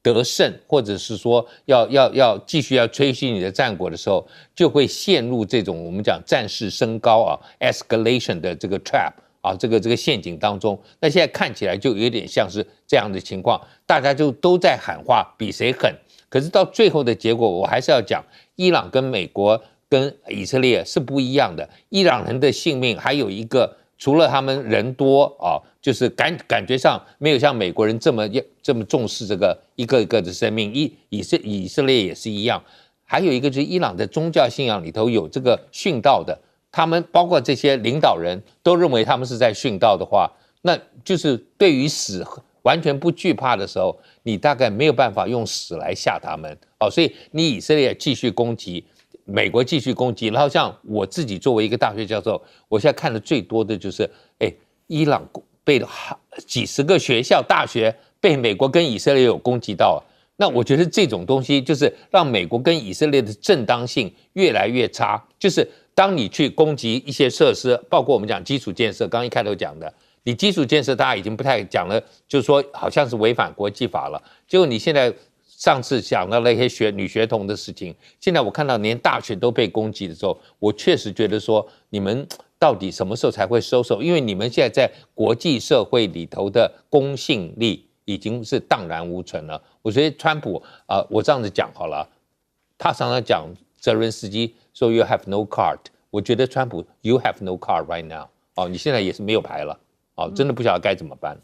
[SPEAKER 7] 得胜，或者是说要继续要吹嘘你的战果的时候，就会陷入这种我们讲战事升高escalation 的这个 trap 这个陷阱当中。那现在看起来就有点像是这样的情况，大家就都在喊话比谁狠。可是到最后的结果，我还是要讲，伊朗跟美国跟以色列是不一样的。伊朗人的性命还有一个，除了他们人多就是感觉上没有像美国人这么重视这个一个一个的生命，以色列也是一样。还有一个就是伊朗的宗教信仰里头有这个殉道的，他们包括这些领导人都认为他们是在殉道的话，那就是对于死完全不惧怕的时候，你大概没有办法用死来吓他们所以你以色列继续攻击，美国继续攻击，然后像我自己作为一个大学教授，我现在看的最多的就是伊朗被几十个学校大学被美国跟以色列有攻击到那我觉得这种东西就是让美国跟以色列的正当性越来越差。就是当你去攻击一些设施，包括我们讲基础建设，刚刚一开头讲的，你基础建设大家已经不太讲了，就是说好像是违反国际法了。结果你现在上次讲到那些女学童的事情，现在我看到连大学都被攻击的时候，我确实觉得说你们到底什么时候才会收手？因为你们现在在国际社会里头的公信力已经是荡然无存了。我觉得川普我这样子讲好了，他常常讲泽伦斯基说 you have no card， 我觉得川普 you have no card right now， 你现在也是没有牌了，真的不晓得该怎么办。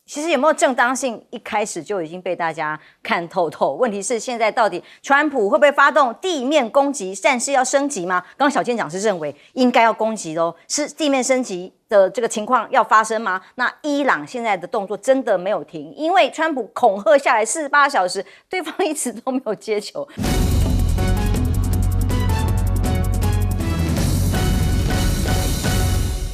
[SPEAKER 5] 其实有没有正当性，一开始就已经被大家看透透。问题是现在到底川普会不会发动地面攻击，战事要升级吗？刚刚小健讲是认为应该要攻击咯，是地面升级的这个情况要发生吗？那伊朗现在的动作真的没有停，因为川普恐吓下来48小时，对方一直都没有接球。